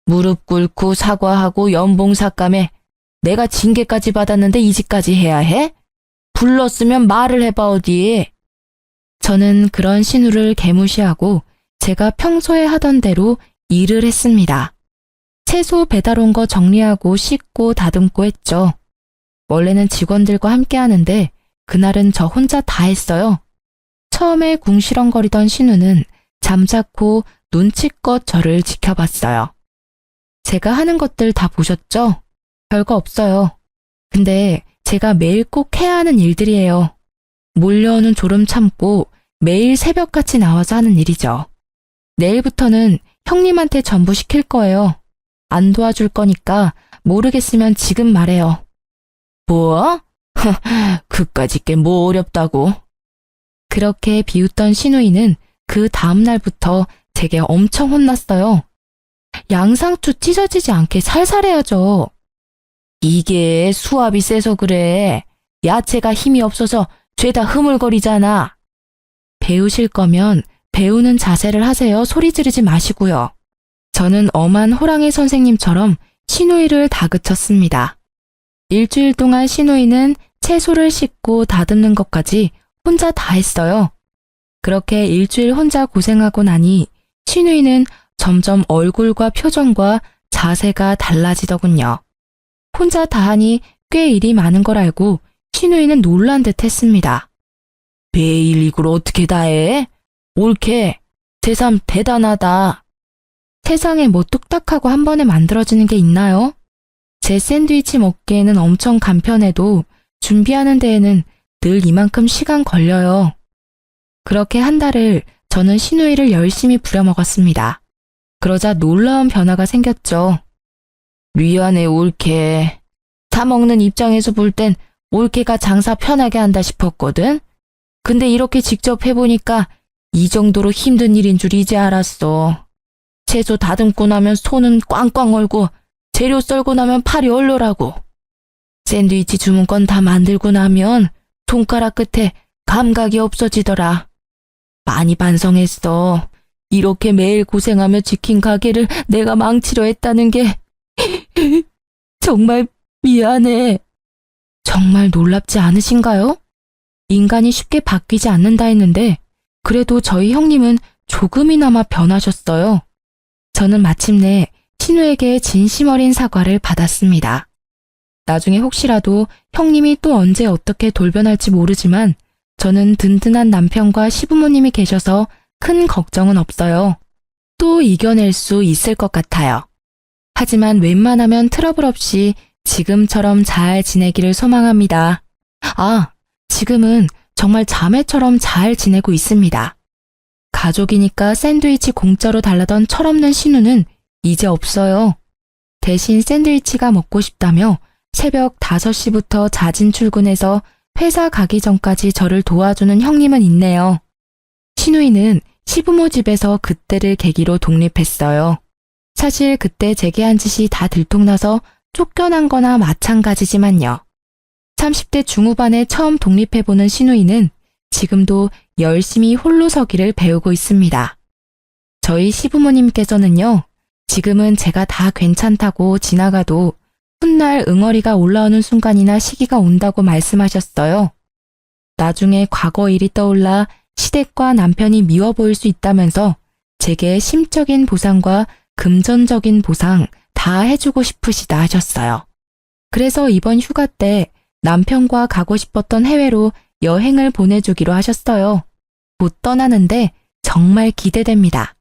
무릎 꿇고 사과하고 연봉 삭감해. 내가 징계까지 받았는데 이 짓까지 해야 해? 불렀으면 말을 해봐 어디. 저는 그런 신우를 개무시하고 제가 평소에 하던 대로 일을 했습니다. 채소 배달 온 거 정리하고 씻고 다듬고 했죠. 원래는 직원들과 함께 하는데 그날은 저 혼자 다 했어요. 처음에 궁시렁거리던 신우는 잠자코 눈치껏 저를 지켜봤어요. 제가 하는 것들 다 보셨죠? 별거 없어요. 근데 제가 매일 꼭 해야 하는 일들이에요. 몰려오는 졸음 참고 매일 새벽같이 나와서 하는 일이죠. 내일부터는 형님한테 전부 시킬 거예요. 안 도와줄 거니까 모르겠으면 지금 말해요. 뭐? 그까짓 게 뭐 어렵다고? 그렇게 비웃던 신우이는 그 다음 날부터 제게 엄청 혼났어요. 양상추 찢어지지 않게 살살 해야죠. 이게 수압이 세서 그래. 야채가 힘이 없어서 죄다 흐물거리잖아. 배우실 거면 배우는 자세를 하세요. 소리 지르지 마시고요. 저는 엄한 호랑이 선생님처럼 신우이를 다그쳤습니다. 일주일 동안 신우이는 채소를 씻고 다듬는 것까지 혼자 다 했어요. 그렇게 일주일 혼자 고생하고 나니 신우이는 점점 얼굴과 표정과 자세가 달라지더군요. 혼자 다 하니 꽤 일이 많은 걸 알고 신우이는 놀란 듯 했습니다. 매일 이걸 어떻게 다 해? 옳게. 새삼 대단하다. 세상에 뭐 뚝딱하고 한 번에 만들어지는 게 있나요? 제 샌드위치 먹기에는 엄청 간편해도 준비하는 데에는 늘 이만큼 시간 걸려요. 그렇게 한 달을 저는 신우이를 열심히 부려먹었습니다. 그러자 놀라운 변화가 생겼죠. 미안해 옳게. 사 먹는 입장에서 볼 땐 옳게가 장사 편하게 한다 싶었거든. 근데 이렇게 직접 해보니까 이 정도로 힘든 일인 줄 이제 알았어. 채소 다듬고 나면 손은 꽝꽝 얼고 재료 썰고 나면 팔이 얼얼하고 샌드위치 주문권 다 만들고 나면 손가락 끝에 감각이 없어지더라. 많이 반성했어. 이렇게 매일 고생하며 지킨 가게를 내가 망치려 했다는 게 정말 미안해. 정말 놀랍지 않으신가요? 인간이 쉽게 바뀌지 않는다 했는데 그래도 저희 형님은 조금이나마 변하셨어요. 저는 마침내 신우에게 진심 어린 사과를 받았습니다. 나중에 혹시라도 형님이 또 언제 어떻게 돌변할지 모르지만 저는 든든한 남편과 시부모님이 계셔서 큰 걱정은 없어요. 또 이겨낼 수 있을 것 같아요. 하지만 웬만하면 트러블 없이 지금처럼 잘 지내기를 소망합니다. 아, 지금은 정말 자매처럼 잘 지내고 있습니다. 가족이니까 샌드위치 공짜로 달라던 철없는 신우는 이제 없어요. 대신 샌드위치가 먹고 싶다며 새벽 5시부터 자진 출근해서 회사 가기 전까지 저를 도와주는 형님은 있네요. 신우이는 시부모 집에서 그때를 계기로 독립했어요. 사실 그때 제게 한 짓이 다 들통나서 쫓겨난 거나 마찬가지지만요. 30대 중후반에 처음 독립해보는 신우이는 지금도 열심히 홀로 서기를 배우고 있습니다. 저희 시부모님께서는요, 지금은 제가 다 괜찮다고 지나가도 훗날 응어리가 올라오는 순간이나 시기가 온다고 말씀하셨어요. 나중에 과거 일이 떠올라 시댁과 남편이 미워 보일 수 있다면서 제게 심적인 보상과 금전적인 보상 다 해주고 싶으시다 하셨어요. 그래서 이번 휴가 때 남편과 가고 싶었던 해외로 여행을 보내주기로 하셨어요. 곧 떠나는데 정말 기대됩니다.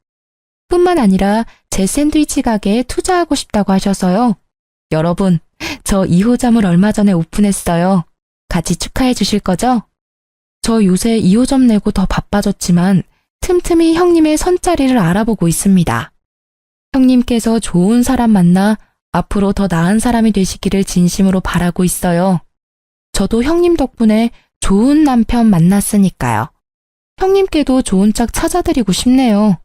뿐만 아니라 제 샌드위치 가게에 투자하고 싶다고 하셔서요. 여러분, 저 2호점을 얼마 전에 오픈했어요. 같이 축하해 주실 거죠? 저 요새 2호점 내고 더 바빠졌지만 틈틈이 형님의 선자리를 알아보고 있습니다. 형님께서 좋은 사람 만나 앞으로 더 나은 사람이 되시기를 진심으로 바라고 있어요. 저도 형님 덕분에 좋은 남편 만났으니까요. 형님께도 좋은 짝 찾아드리고 싶네요.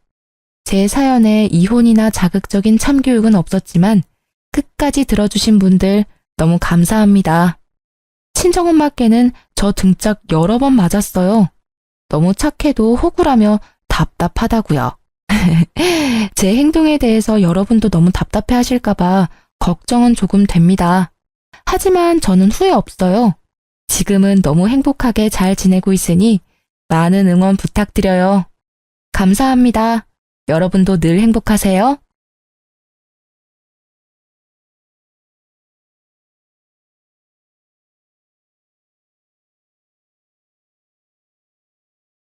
제 사연에 이혼이나 자극적인 참교육은 없었지만 끝까지 들어주신 분들 너무 감사합니다. 친정엄마께는 저 등짝 여러 번 맞았어요. 너무 착해도 호구라며 답답하다고요. 제 행동에 대해서 여러분도 너무 답답해 하실까봐 걱정은 조금 됩니다. 하지만 저는 후회 없어요. 지금은 너무 행복하게 잘 지내고 있으니 많은 응원 부탁드려요. 감사합니다. 여러분도 늘 행복하세요.